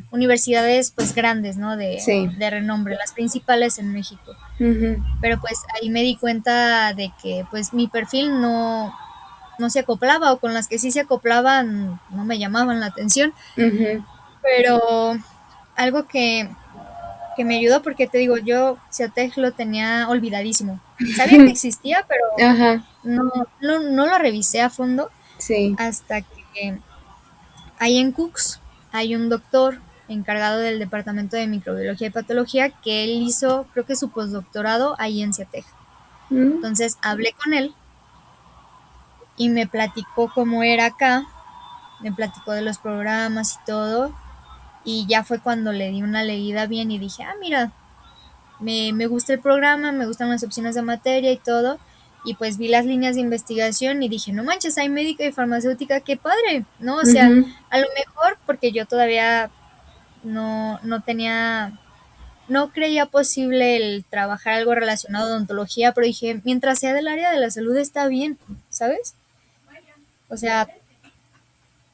universidades pues grandes, ¿no? Sí. De renombre, las principales en México. Uh-huh. Pero pues ahí me di cuenta de que pues mi perfil no se acoplaba, o con las que sí se acoplaban no me llamaban la atención. Ujú. Pero algo que me ayudó, porque te digo, yo Ciatec lo tenía olvidadísimo. Sabía que existía, pero Ajá, no lo revisé a fondo sí. hasta que ahí en Cooks hay un doctor encargado del departamento de microbiología y patología que él hizo, creo que su postdoctorado ahí en Ciatec. Mm, Entonces hablé con él y me platicó cómo era acá, me platicó de los programas y todo, y ya fue cuando le di una leída bien y dije, ah, mira, me gusta el programa, me gustan las opciones de materia y todo, y pues vi las líneas de investigación y dije, no manches, hay médica y farmacéutica, qué padre, ¿no? O sea, ujú. a lo mejor porque yo todavía no tenía, no creía posible el trabajar algo relacionado a odontología, pero dije, mientras sea del área de la salud está bien, ¿sabes? O sea,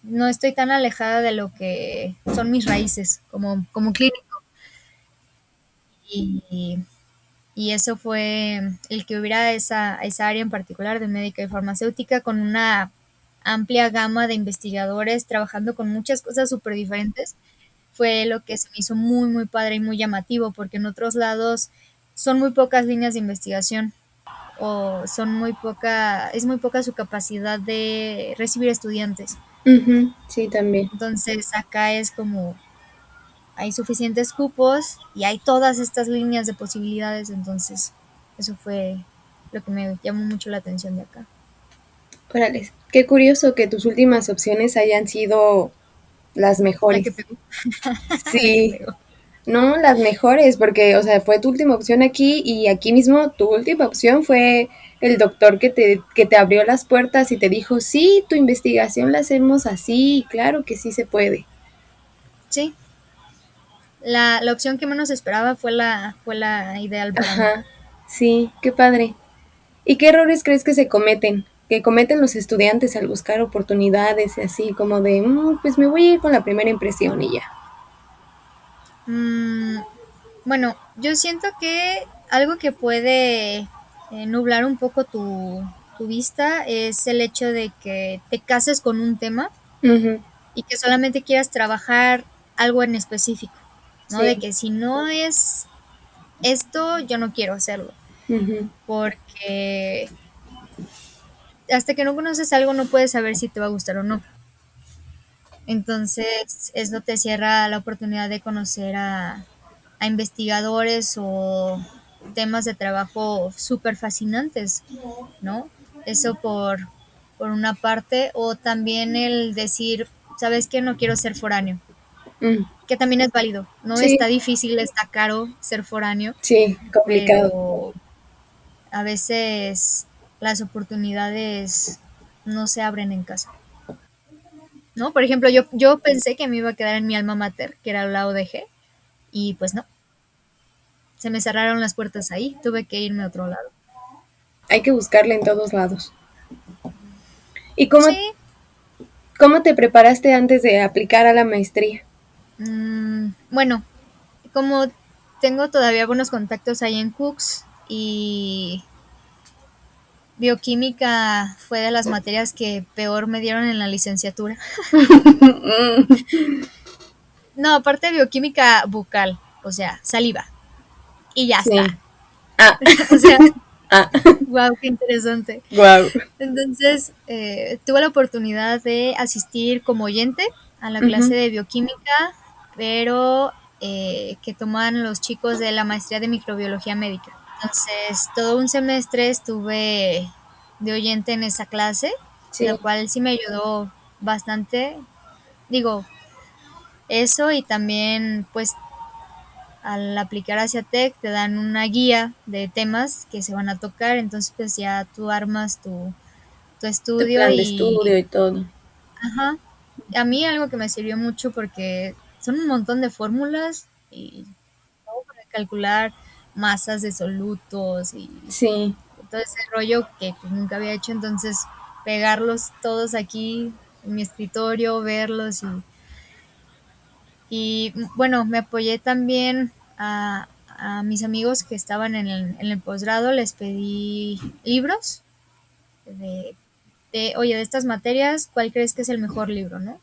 no estoy tan alejada de lo que son mis raíces como clínico. Y, y eso fue el que hubiera esa área en particular de médica y farmacéutica con una amplia gama de investigadores trabajando con muchas cosas súper diferentes, fue lo que se me hizo muy, muy padre y muy llamativo, porque en otros lados son muy pocas líneas de investigación o es muy poca su capacidad de recibir estudiantes. Ujú, sí, también. Entonces acá es como hay suficientes cupos y hay todas estas líneas de posibilidades, entonces eso fue lo que me llamó mucho la atención de acá. Órale, qué curioso que tus últimas opciones hayan sido las La que mejores. pegó, la que Sí, pegó. no las mejores, porque, o sea, fue tu última opción aquí y aquí mismo tu última opción fue el doctor que te abrió las puertas y te dijo, sí, tu investigación la hacemos así, claro que sí se puede. Sí, la opción que menos esperaba fue la ideal para mí. Ajá, sí, qué padre. ¿Y qué errores crees que se cometen? Que cometen los estudiantes al buscar oportunidades y así como de, pues me voy a ir con la primera impresión y ya. Mm, bueno, yo siento que algo que puede nublar un poco tu vista es el hecho de que te cases con un tema Ujú, y que solamente quieras trabajar algo en específico, ¿no? De sí, que si no es esto, yo no quiero hacerlo, ujú, porque hasta que no conoces algo no puedes saber si te va a gustar o no. Entonces, eso te cierra la oportunidad de conocer a investigadores o temas de trabajo súper fascinantes, ¿no? Eso por una parte, o también el decir, ¿sabes qué? No quiero ser foráneo, mm, que también es válido, ¿no? sí, Está difícil, está caro ser foráneo, sí, complicado. pero a veces las oportunidades no se abren en casa, ¿no? Por ejemplo, yo pensé que me iba a quedar en mi alma mater, que era la ODG, y pues no, se me cerraron las puertas ahí, tuve que irme a otro lado. Hay que buscarle en todos lados. ¿Y Sí, cómo te preparaste antes de aplicar a la maestría? bueno, como tengo todavía buenos contactos ahí en Cooks y bioquímica fue de las materias que peor me dieron en la licenciatura. No, aparte de bioquímica bucal, o sea, saliva. Y ya Sí. está. Ah, O sea, ah, wow, qué interesante. wow. Entonces, tuve la oportunidad de asistir como oyente a la clase de bioquímica, pero que toman los chicos de la maestría de microbiología médica. Entonces, todo un semestre estuve de oyente en esa clase, lo Sí, cual sí me ayudó bastante. Digo, eso y también, pues, al aplicar hacia Tech te dan una guía de temas que se van a tocar, entonces pues ya tú armas tu tu estudio plan de y, estudio y todo. ajá, a mí algo que me sirvió mucho porque son un montón de fórmulas y todo para calcular masas de solutos y Sí, todo ese rollo que pues, nunca había hecho, entonces pegarlos todos aquí en mi escritorio, verlos y bueno, me apoyé también a mis amigos que estaban en el posgrado, les pedí libros de de, oye, de estas materias, ¿cuál crees que es el mejor libro, no?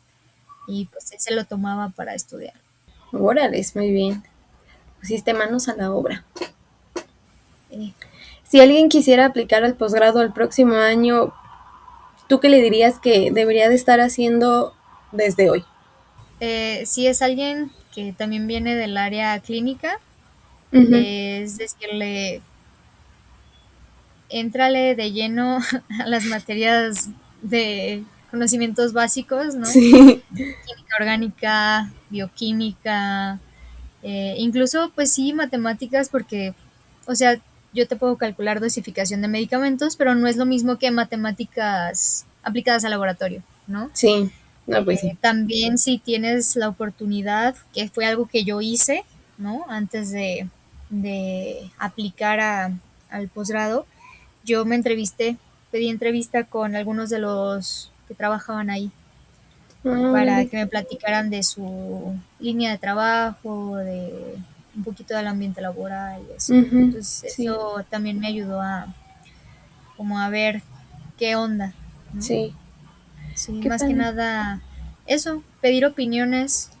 Y pues ese lo tomaba para estudiar. Órale, muy bien. Pusiste manos a la obra. Eh, Si alguien quisiera aplicar al posgrado el próximo año, ¿tú qué le dirías que debería de estar haciendo desde hoy? si es alguien que también viene del área clínica, Ujú. es decirle, éntrale de lleno a las materias de conocimientos básicos, ¿no? Sí. Química orgánica, bioquímica, incluso pues sí matemáticas porque, o sea, yo te puedo calcular dosificación de medicamentos, pero no es lo mismo que matemáticas aplicadas al laboratorio, ¿no? Sí. No, pues sí. También si tienes la oportunidad, que fue algo que yo hice, ¿no? Antes de aplicar al posgrado, yo me entrevisté, pedí entrevista con algunos de los que trabajaban ahí Ah, para órale. que me platicaran de su línea de trabajo, de un poquito del ambiente laboral y eso. Ujú. Entonces Sí, eso también me ayudó a como a ver qué onda, ¿no? sí. Sí, Qué más que padre. nada eso, pedir opiniones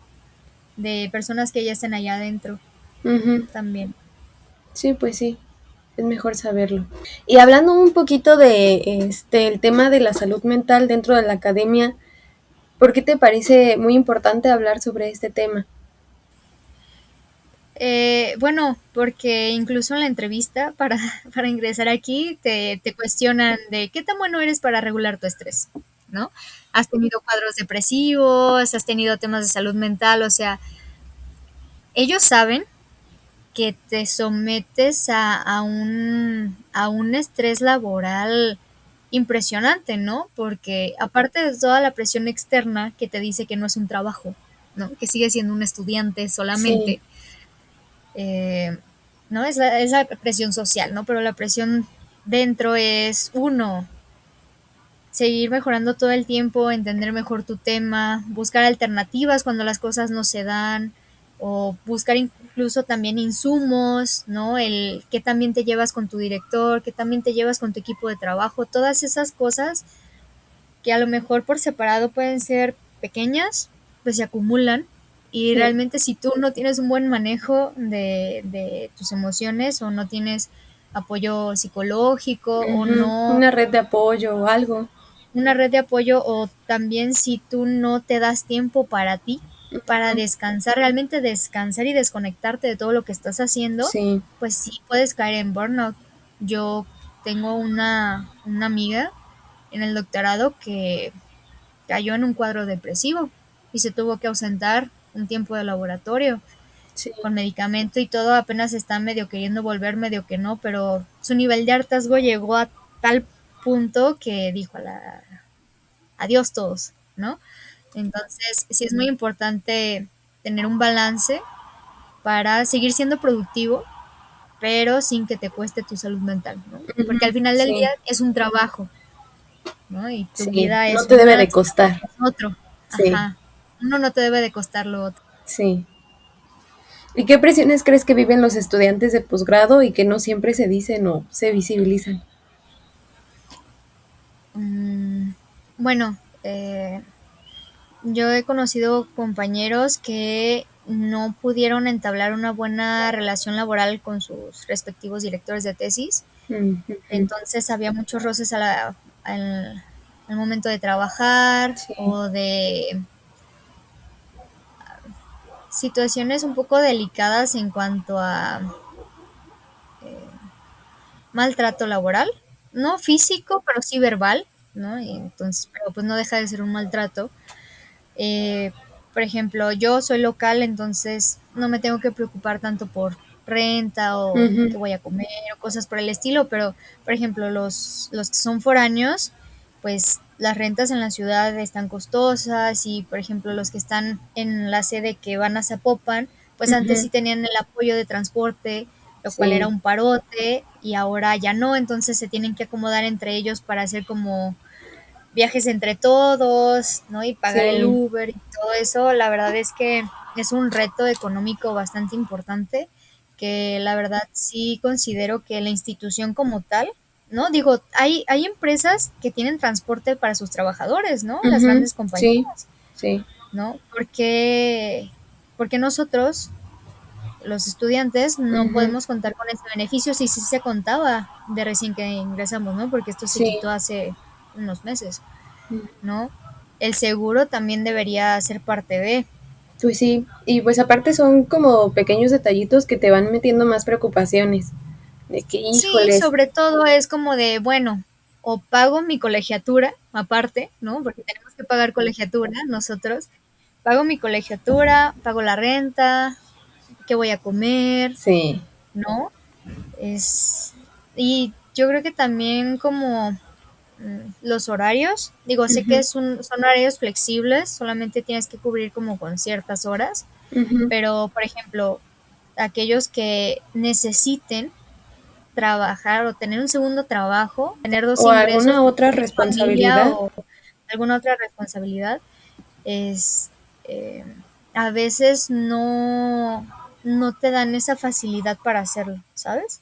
de personas que ya estén allá adentro Ujú. también. Sí, pues sí. Es mejor saberlo. Y hablando un poquito de el tema de la salud mental dentro de la academia, ¿por qué te parece muy importante hablar sobre este tema? Bueno, porque incluso en la entrevista para, para ingresar aquí te cuestionan de qué tan bueno eres para regular tu estrés, ¿no? ¿Has tenido cuadros depresivos? ¿Has tenido temas de salud mental? O sea, ellos saben que te sometes a un estrés laboral impresionante, ¿no? Porque aparte de toda la presión externa que te dice que no es un trabajo, ¿no? Que sigues siendo un estudiante Sí. solamente, eh, ¿no? Es la presión social, ¿no? Pero la presión dentro es uno, seguir mejorando todo el tiempo, entender mejor tu tema, buscar alternativas cuando las cosas no se dan, o buscar incluso también insumos, ¿no? El qué también te llevas con tu director, qué también te llevas con tu equipo de trabajo, todas esas cosas que a lo mejor por separado pueden ser pequeñas, pues se acumulan y Sí. realmente si tú no tienes un buen manejo de tus emociones o no tienes apoyo psicológico o Ujú. no Una red de apoyo o algo. una red de apoyo o también si tú no te das tiempo para ti, para descansar, realmente descansar y desconectarte de todo lo que estás haciendo, Sí. pues sí puedes caer en burnout. Yo tengo una amiga en el doctorado que cayó en un cuadro depresivo y se tuvo que ausentar un tiempo de laboratorio Sí. con medicamento y todo, apenas está medio queriendo volver, medio que no, pero su nivel de hartazgo llegó a tal punto que dijo a la adiós todos, ¿no? Entonces, sí es muy importante tener un balance para seguir siendo productivo, pero sin que te cueste tu salud mental, ¿no? Porque Ujú. al final del día Sí. es un trabajo, ¿no? Y tu Sí. vida No es te debe una, de tu costar. trabajo es otro. Sí. Ajá. Uno no te debe de costar lo otro. Sí. ¿Y qué presiones crees que viven los estudiantes de posgrado y que no siempre se dicen o se visibilizan? Mm, bueno, yo he conocido compañeros que no pudieron entablar una buena relación laboral con sus respectivos directores de tesis. Ujú. Entonces había muchos roces al momento de trabajar Sí. o de situaciones un poco delicadas en cuanto a maltrato laboral, no físico, pero sí verbal, ¿no? Y entonces, pero pues no deja de ser un maltrato. Eh, por ejemplo, yo soy local, entonces no me tengo que preocupar tanto por renta o Ujú. qué voy a comer o cosas por el estilo, pero por ejemplo, los que son foráneos, pues las rentas en la ciudad están costosas y por ejemplo, los que están en la sede que van a Zapopan, pues antes Ujú. sí tenían el apoyo de transporte, lo cual era Sí. un parote y ahora ya no, entonces se tienen que acomodar entre ellos para hacer como viajes entre todos, ¿no? Y pagar el Sí. Uber y todo eso, la verdad es que es un reto económico bastante importante que la verdad sí considero que la institución como tal ¿no? Digo, hay empresas que tienen transporte para sus trabajadores, ¿no? Las Ujú, grandes sí, compañías, sí. ¿no? Porque nosotros, los estudiantes, no Ujú, podemos contar con ese beneficio si sí se contaba de recién que ingresamos, ¿no? Porque esto se sí. quitó hace unos meses, ¿no? El seguro también debería ser parte de. Pues sí, y pues aparte son como pequeños detallitos que te van metiendo más preocupaciones, de que Sí, híjoles, sobre todo es como de, bueno, o pago mi colegiatura aparte, ¿no? Porque tenemos que pagar colegiatura nosotros. Pago mi colegiatura, pago la renta, qué voy a comer, sí, ¿no? Y yo creo que también como los horarios, digo, sé que ujú, son horarios flexibles, solamente tienes que cubrir como con ciertas horas, ujú. pero por ejemplo, aquellos que necesiten trabajar o tener un segundo trabajo, tener dos O ingresos alguna porque otra tienen familia responsabilidad, o alguna otra responsabilidad, es eh, a veces no te dan esa facilidad para hacerlo, ¿sabes?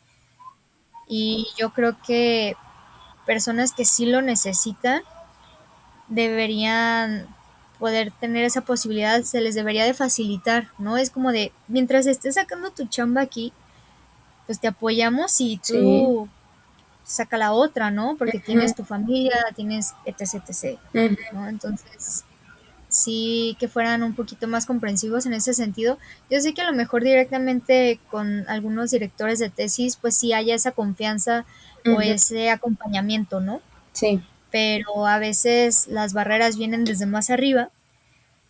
Y yo creo que personas que sí lo necesitan deberían poder tener esa posibilidad, se les debería de facilitar, ¿no? Es como de, mientras estés sacando tu chamba aquí, pues te apoyamos y sí, tú saca la otra, ¿no? Porque ujú, tienes tu familia, tienes etc, etc, ujú, ¿no? Entonces, sí que fueran un poquito más comprensivos en ese sentido. Yo sé que a lo mejor directamente con algunos directores de tesis, pues sí haya esa confianza o ujú, ese acompañamiento, ¿no? sí, Pero a veces las barreras vienen desde más arriba,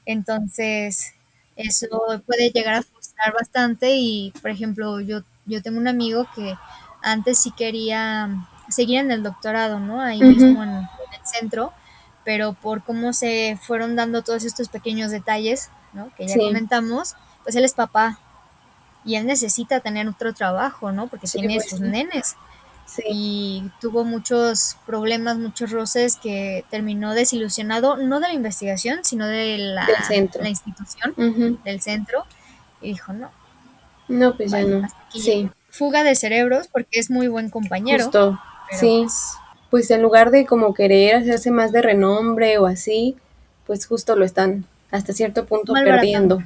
entonces eso puede llegar a frustrar bastante y, por ejemplo, yo tengo un amigo que antes sí quería seguir en el doctorado, ¿no? Ahí ujú, mismo en el centro, pero por cómo se fueron dando todos estos pequeños detalles, ¿no? Que ya sí, comentamos, pues él es papá y él necesita tener otro trabajo, ¿no? Porque sí, tiene pues sus sí, nenes sí, y tuvo muchos problemas, muchos roces que terminó desilusionado, no de la investigación, sino de del la centro. institución, Ujú. del centro, y dijo, no, No, pues ya bye, no, hasta aquí llegué. sí, Fuga de cerebros, porque es muy buen compañero, justo, pero sí, pues pues en lugar de como querer hacerse más de renombre o así, pues justo lo están hasta cierto punto malbaratando. perdiendo.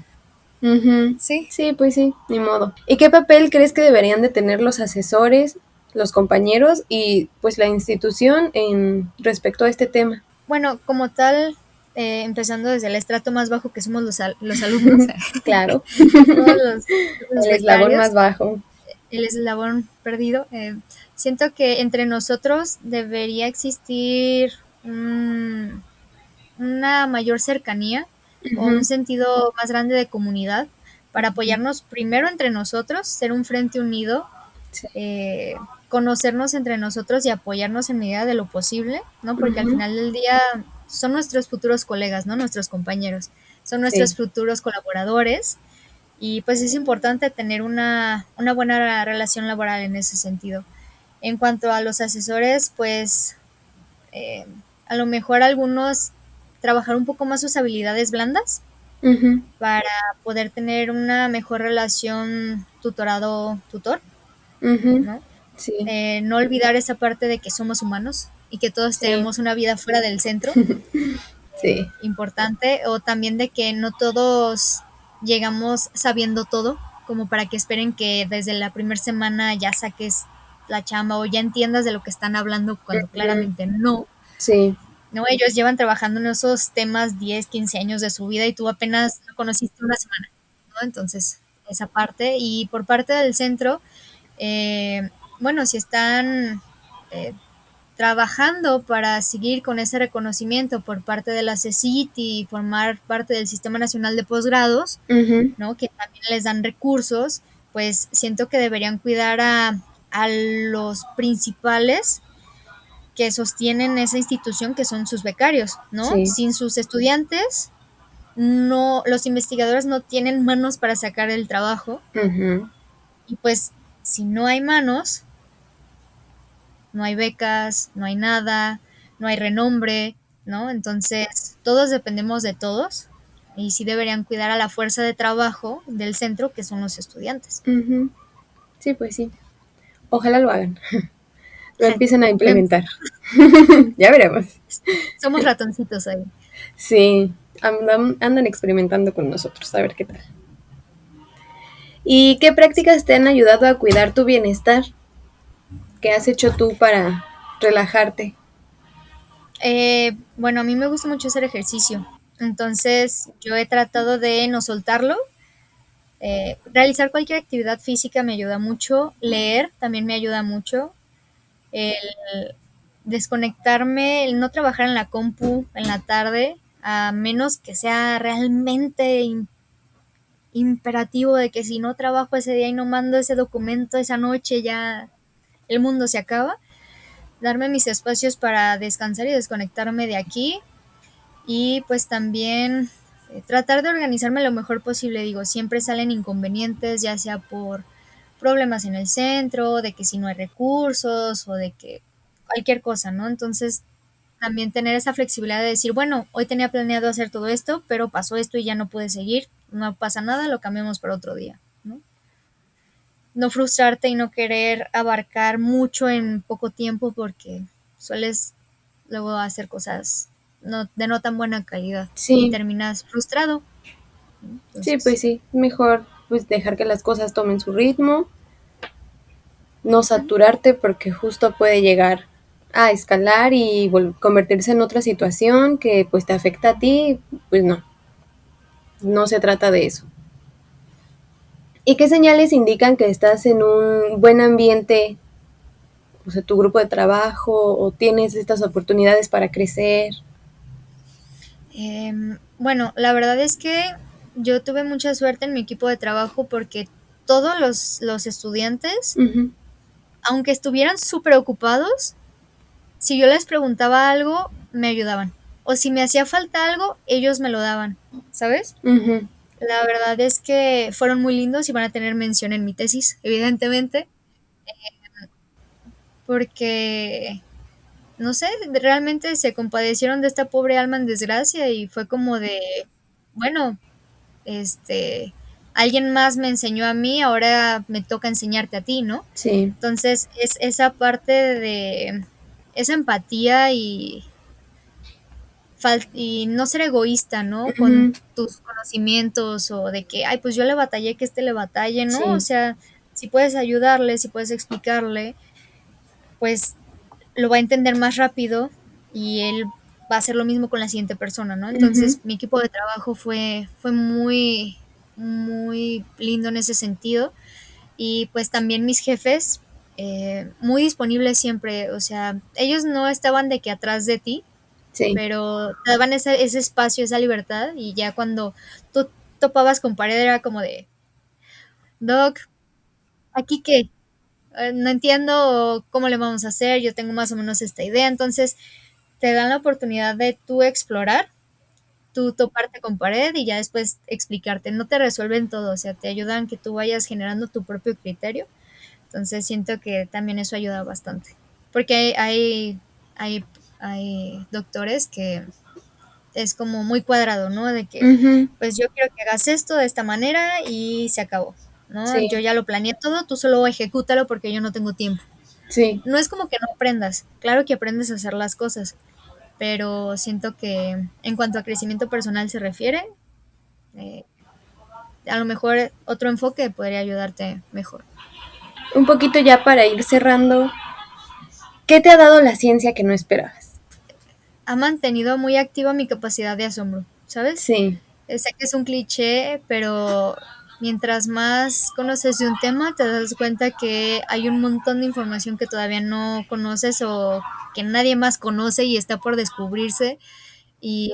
Ujú. Sí. Sí, pues sí, ni modo. ¿Y qué papel crees que deberían de tener los asesores, los compañeros y pues la institución en respecto a este tema? Bueno, como tal, empezando desde el estrato más bajo que somos los alumnos, Claro, todos los el eslabón más becarios, bajo. el eslabón perdido. Siento que entre nosotros debería existir un- una mayor cercanía o un Ujú, sentido más grande de comunidad para apoyarnos primero entre nosotros, ser un frente unido, sí, eh, conocernos entre nosotros y apoyarnos en medida de lo posible, ¿no? Porque al ujú, final del día son nuestros futuros colegas, ¿no? Nuestros compañeros, son sí, nuestros futuros colaboradores y pues es importante tener una buena relación laboral en ese sentido. En cuanto a los asesores, pues eh, a lo mejor algunos trabajar un poco más sus habilidades blandas ujú, para poder tener una mejor relación tutorado-tutor, ujú, ¿no? sí, No olvidar esa parte de que somos humanos y que todos sí, tenemos una vida fuera del centro, sí, importante, o también de que no todos llegamos sabiendo todo, como para que esperen que desde la primera semana ya saques la chamba o ya entiendas de lo que están hablando cuando ujú, claramente no. sí, No, ellos llevan trabajando en esos temas 10 15 años de su vida y tú apenas lo conociste una semana, ¿no? Entonces, esa parte. Y por parte del centro, eh, bueno, si están eh, trabajando para seguir con ese reconocimiento por parte de la CECIT y formar parte del Sistema Nacional de Posgrados, ujú, ¿no? Que también les dan recursos, pues siento que deberían cuidar a los principales que sostienen esa institución, que son sus becarios, ¿no? sí, Sin sus estudiantes, no, los investigadores no tienen manos para sacar el trabajo ujú, y pues si no hay manos, no hay becas, no hay nada, no hay renombre, ¿no? Entonces, todos dependemos de todos y sí deberían cuidar a la fuerza de trabajo del centro, que son los estudiantes. ujú. Sí, pues sí. Ojalá lo hagan. Lo empiezan a implementar. Ya veremos. Somos ratoncitos ahí. Sí, andan experimentando con nosotros, a ver qué tal. ¿Y qué prácticas te han ayudado a cuidar tu bienestar? ¿Qué has hecho tú para relajarte? Bueno, a mí me gusta mucho hacer ejercicio, entonces yo he tratado de no soltarlo. Realizar cualquier actividad física me ayuda mucho, leer también me ayuda mucho, el desconectarme, el no trabajar en la compu en la tarde, a menos que sea realmente imperativo de que si no trabajo ese día y no mando ese documento esa noche ya el mundo se acaba. Darme mis espacios para descansar y desconectarme de aquí y pues también tratar de organizarme lo mejor posible. Digo, siempre salen inconvenientes, ya sea por problemas en el centro, de que si no hay recursos o de que cualquier cosa, ¿no? Entonces, también tener esa flexibilidad de decir, bueno, hoy tenía planeado hacer todo esto, pero pasó esto y ya no pude seguir, no pasa nada, lo cambiamos para otro día, ¿no? No frustrarte y no querer abarcar mucho en poco tiempo porque sueles luego hacer cosas de no tan buena calidad y Sí, terminas frustrado. sí, pues Entonces, sí, mejor pues dejar que las cosas tomen su ritmo, no saturarte porque justo puede llegar a escalar y convertirse en otra situación que pues te afecta a ti, pues no, no se trata de eso. ¿Y qué señales indican que estás en un buen ambiente, o sea, tu grupo de trabajo o tienes estas oportunidades para crecer? bueno, la verdad es que yo tuve mucha suerte en mi equipo de trabajo porque todos los estudiantes, Uh-huh. aunque estuvieran súper ocupados, si yo les preguntaba algo, me ayudaban. O si me hacía falta algo, ellos me lo daban, ¿sabes? Uh-huh. La verdad es que fueron muy lindos y van a tener mención en mi tesis, evidentemente, porque, no sé, realmente se compadecieron de esta pobre alma en desgracia y fue como de, bueno, este, alguien más me enseñó a mí, ahora me toca enseñarte a ti, ¿no? Sí. Entonces, es esa parte de esa empatía y no ser egoísta, ¿no? Con Uh-huh. tus conocimientos o de que, ay, pues yo le batallé, que este le batalle, ¿no? O Sí. sea, si puedes ayudarle, si puedes explicarle, pues lo va a entender más rápido y él va a hacer lo mismo con la siguiente persona, ¿no? Uh-huh. Entonces, mi equipo de trabajo fue muy, muy lindo en ese sentido. Y pues también mis jefes, muy disponibles siempre, o sea, ellos no estaban de que atrás de ti, Sí. pero te daban ese espacio, esa libertad, y ya cuando tú topabas con pared era como de, Doc, ¿aquí qué? No entiendo cómo le vamos a hacer, yo tengo más o menos esta idea, entonces te dan la oportunidad de tú explorar, tú toparte con pared y ya después explicarte, no te resuelven todo, o sea, te ayudan que tú vayas generando tu propio criterio. Entonces siento que también eso ayuda bastante. Porque hay, hay doctores que es como muy cuadrado, ¿no? De que, Uh-huh. pues yo quiero que hagas esto de esta manera y se acabó, ¿no? Yo Sí. ya lo planeé todo, tú solo ejecútalo porque yo no tengo tiempo. Sí. No es como que no aprendas, claro que aprendes a hacer las cosas, pero siento que en cuanto a crecimiento personal se refiere, eh, a lo mejor otro enfoque podría ayudarte mejor. Un poquito ya para ir cerrando, ¿qué te ha dado la ciencia que no esperabas? Ha mantenido muy activa mi capacidad de asombro, ¿sabes? Sí. Sé que es un cliché, pero mientras más conoces de un tema, te das cuenta que hay un montón de información que todavía no conoces o que nadie más conoce y está por descubrirse. Y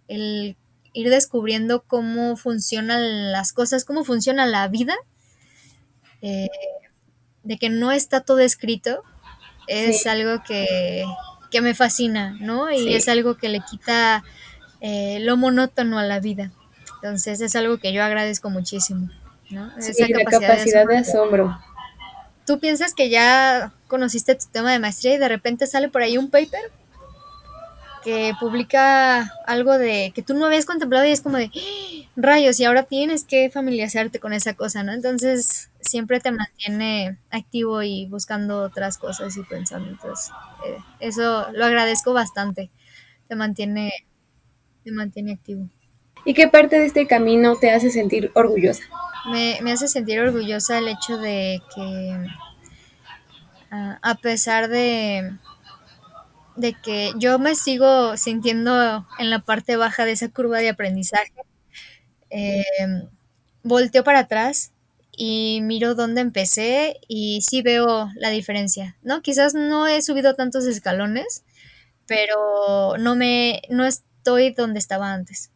el ir descubriendo cómo funcionan las cosas, cómo funciona la vida, eh, de que no está todo escrito, Sí. es algo que me fascina, ¿no? Y es Sí. algo que le quita lo monótono a la vida. Entonces es algo que yo agradezco muchísimo, ¿no? Sí, Esa la capacidad de capacidad asombro. de asombro. Tú piensas que ya conociste tu tema de maestría y de repente sale por ahí un paper que publica algo de que tú no habías contemplado y es como de ¡ah! Rayos, y ahora tienes que familiarizarte con esa cosa, ¿no? Entonces siempre te mantiene activo y buscando otras cosas y pensando. Entonces, eso lo agradezco bastante. Te mantiene, te mantiene activo. ¿Y qué parte de este camino te hace sentir orgullosa? Me hace sentir orgullosa el hecho de que a pesar de que yo me sigo sintiendo en la parte baja de esa curva de aprendizaje, eh, volteo para atrás y miro dónde empecé y sí veo la diferencia, ¿no? Quizás no he subido tantos escalones, pero no estoy donde estaba antes.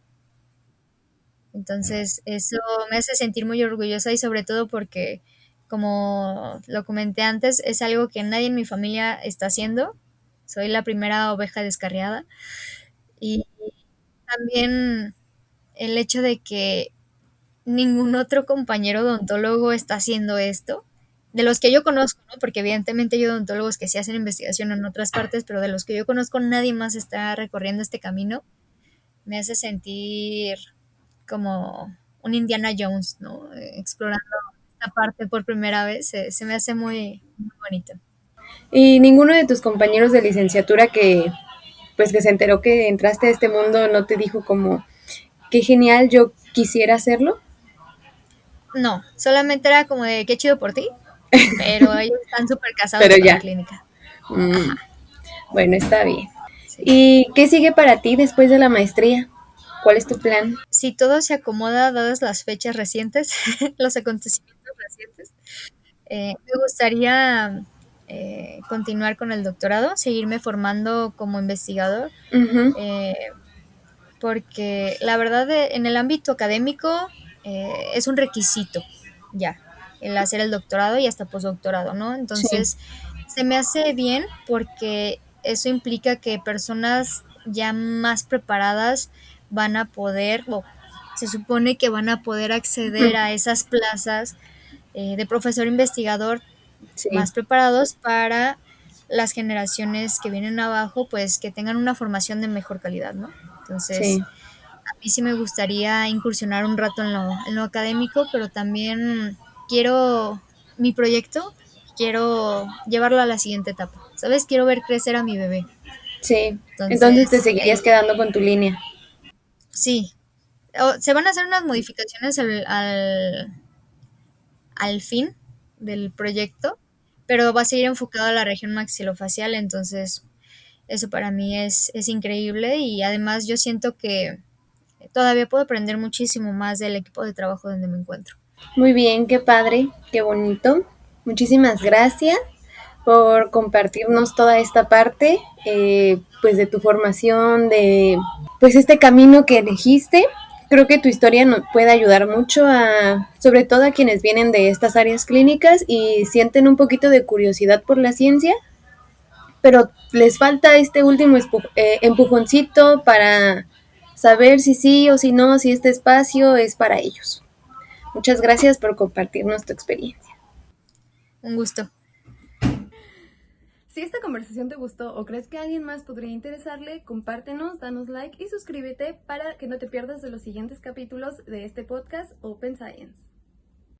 Entonces, eso me hace sentir muy orgullosa y sobre todo porque, como lo comenté antes, es algo que nadie en mi familia está haciendo. Soy la primera oveja descarriada. Y también el hecho de que ningún otro compañero odontólogo está haciendo esto. De los que yo conozco, ¿no? Porque evidentemente hay odontólogos que sí hacen investigación en otras partes, pero de los que yo conozco nadie más está recorriendo este camino. Me hace sentir como un Indiana Jones, ¿no? Explorando esta parte por primera vez, se me hace muy, muy bonito. ¿Y ninguno de tus compañeros de licenciatura que, pues, que se enteró que entraste a este mundo no te dijo como, qué genial, yo quisiera hacerlo? No, solamente era como de qué chido por ti, pero ellos están súper Pero casados con la ya. clínica. Mm, bueno, está bien. Sí. ¿Y qué sigue para ti después de la maestría? ¿Cuál es tu plan? Si todo se acomoda dadas las fechas recientes, los acontecimientos recientes, me gustaría continuar con el doctorado, seguirme formando como investigador, Ujú. eh, porque la verdad en el ámbito académico es un requisito ya el hacer el doctorado y hasta postdoctorado, ¿no? Sí. Entonces se me hace bien porque eso implica que personas ya más preparadas van a poder, o se supone que van a poder acceder Ujú. a esas plazas de profesor investigador Sí, más preparados para las generaciones que vienen abajo, pues que tengan una formación de mejor calidad, ¿no? Entonces, sí. a mí sí me gustaría incursionar un rato en lo académico, pero también quiero mi proyecto, quiero llevarlo a la siguiente etapa, ¿sabes? Quiero ver crecer a mi bebé. Sí. Entonces te Entonces, seguirías quedando con tu línea. sí, se van a hacer unas modificaciones al fin del proyecto, pero va a seguir enfocado a la región maxilofacial, entonces eso para mí es increíble y además yo siento que todavía puedo aprender muchísimo más del equipo de trabajo donde me encuentro. Muy bien, qué padre, qué bonito. Muchísimas gracias por compartirnos toda esta parte, pues de tu formación, de pues este camino que elegiste. Creo que tu historia nos puede ayudar mucho a, sobre todo a quienes vienen de estas áreas clínicas y sienten un poquito de curiosidad por la ciencia, pero les falta este último empujoncito para saber si sí o si no, si este espacio es para ellos. Muchas gracias por compartirnos tu experiencia. Un gusto. Si esta conversación te gustó o crees que a alguien más podría interesarle, compártenos, danos like y suscríbete para que no te pierdas de los siguientes capítulos de este podcast Open Science.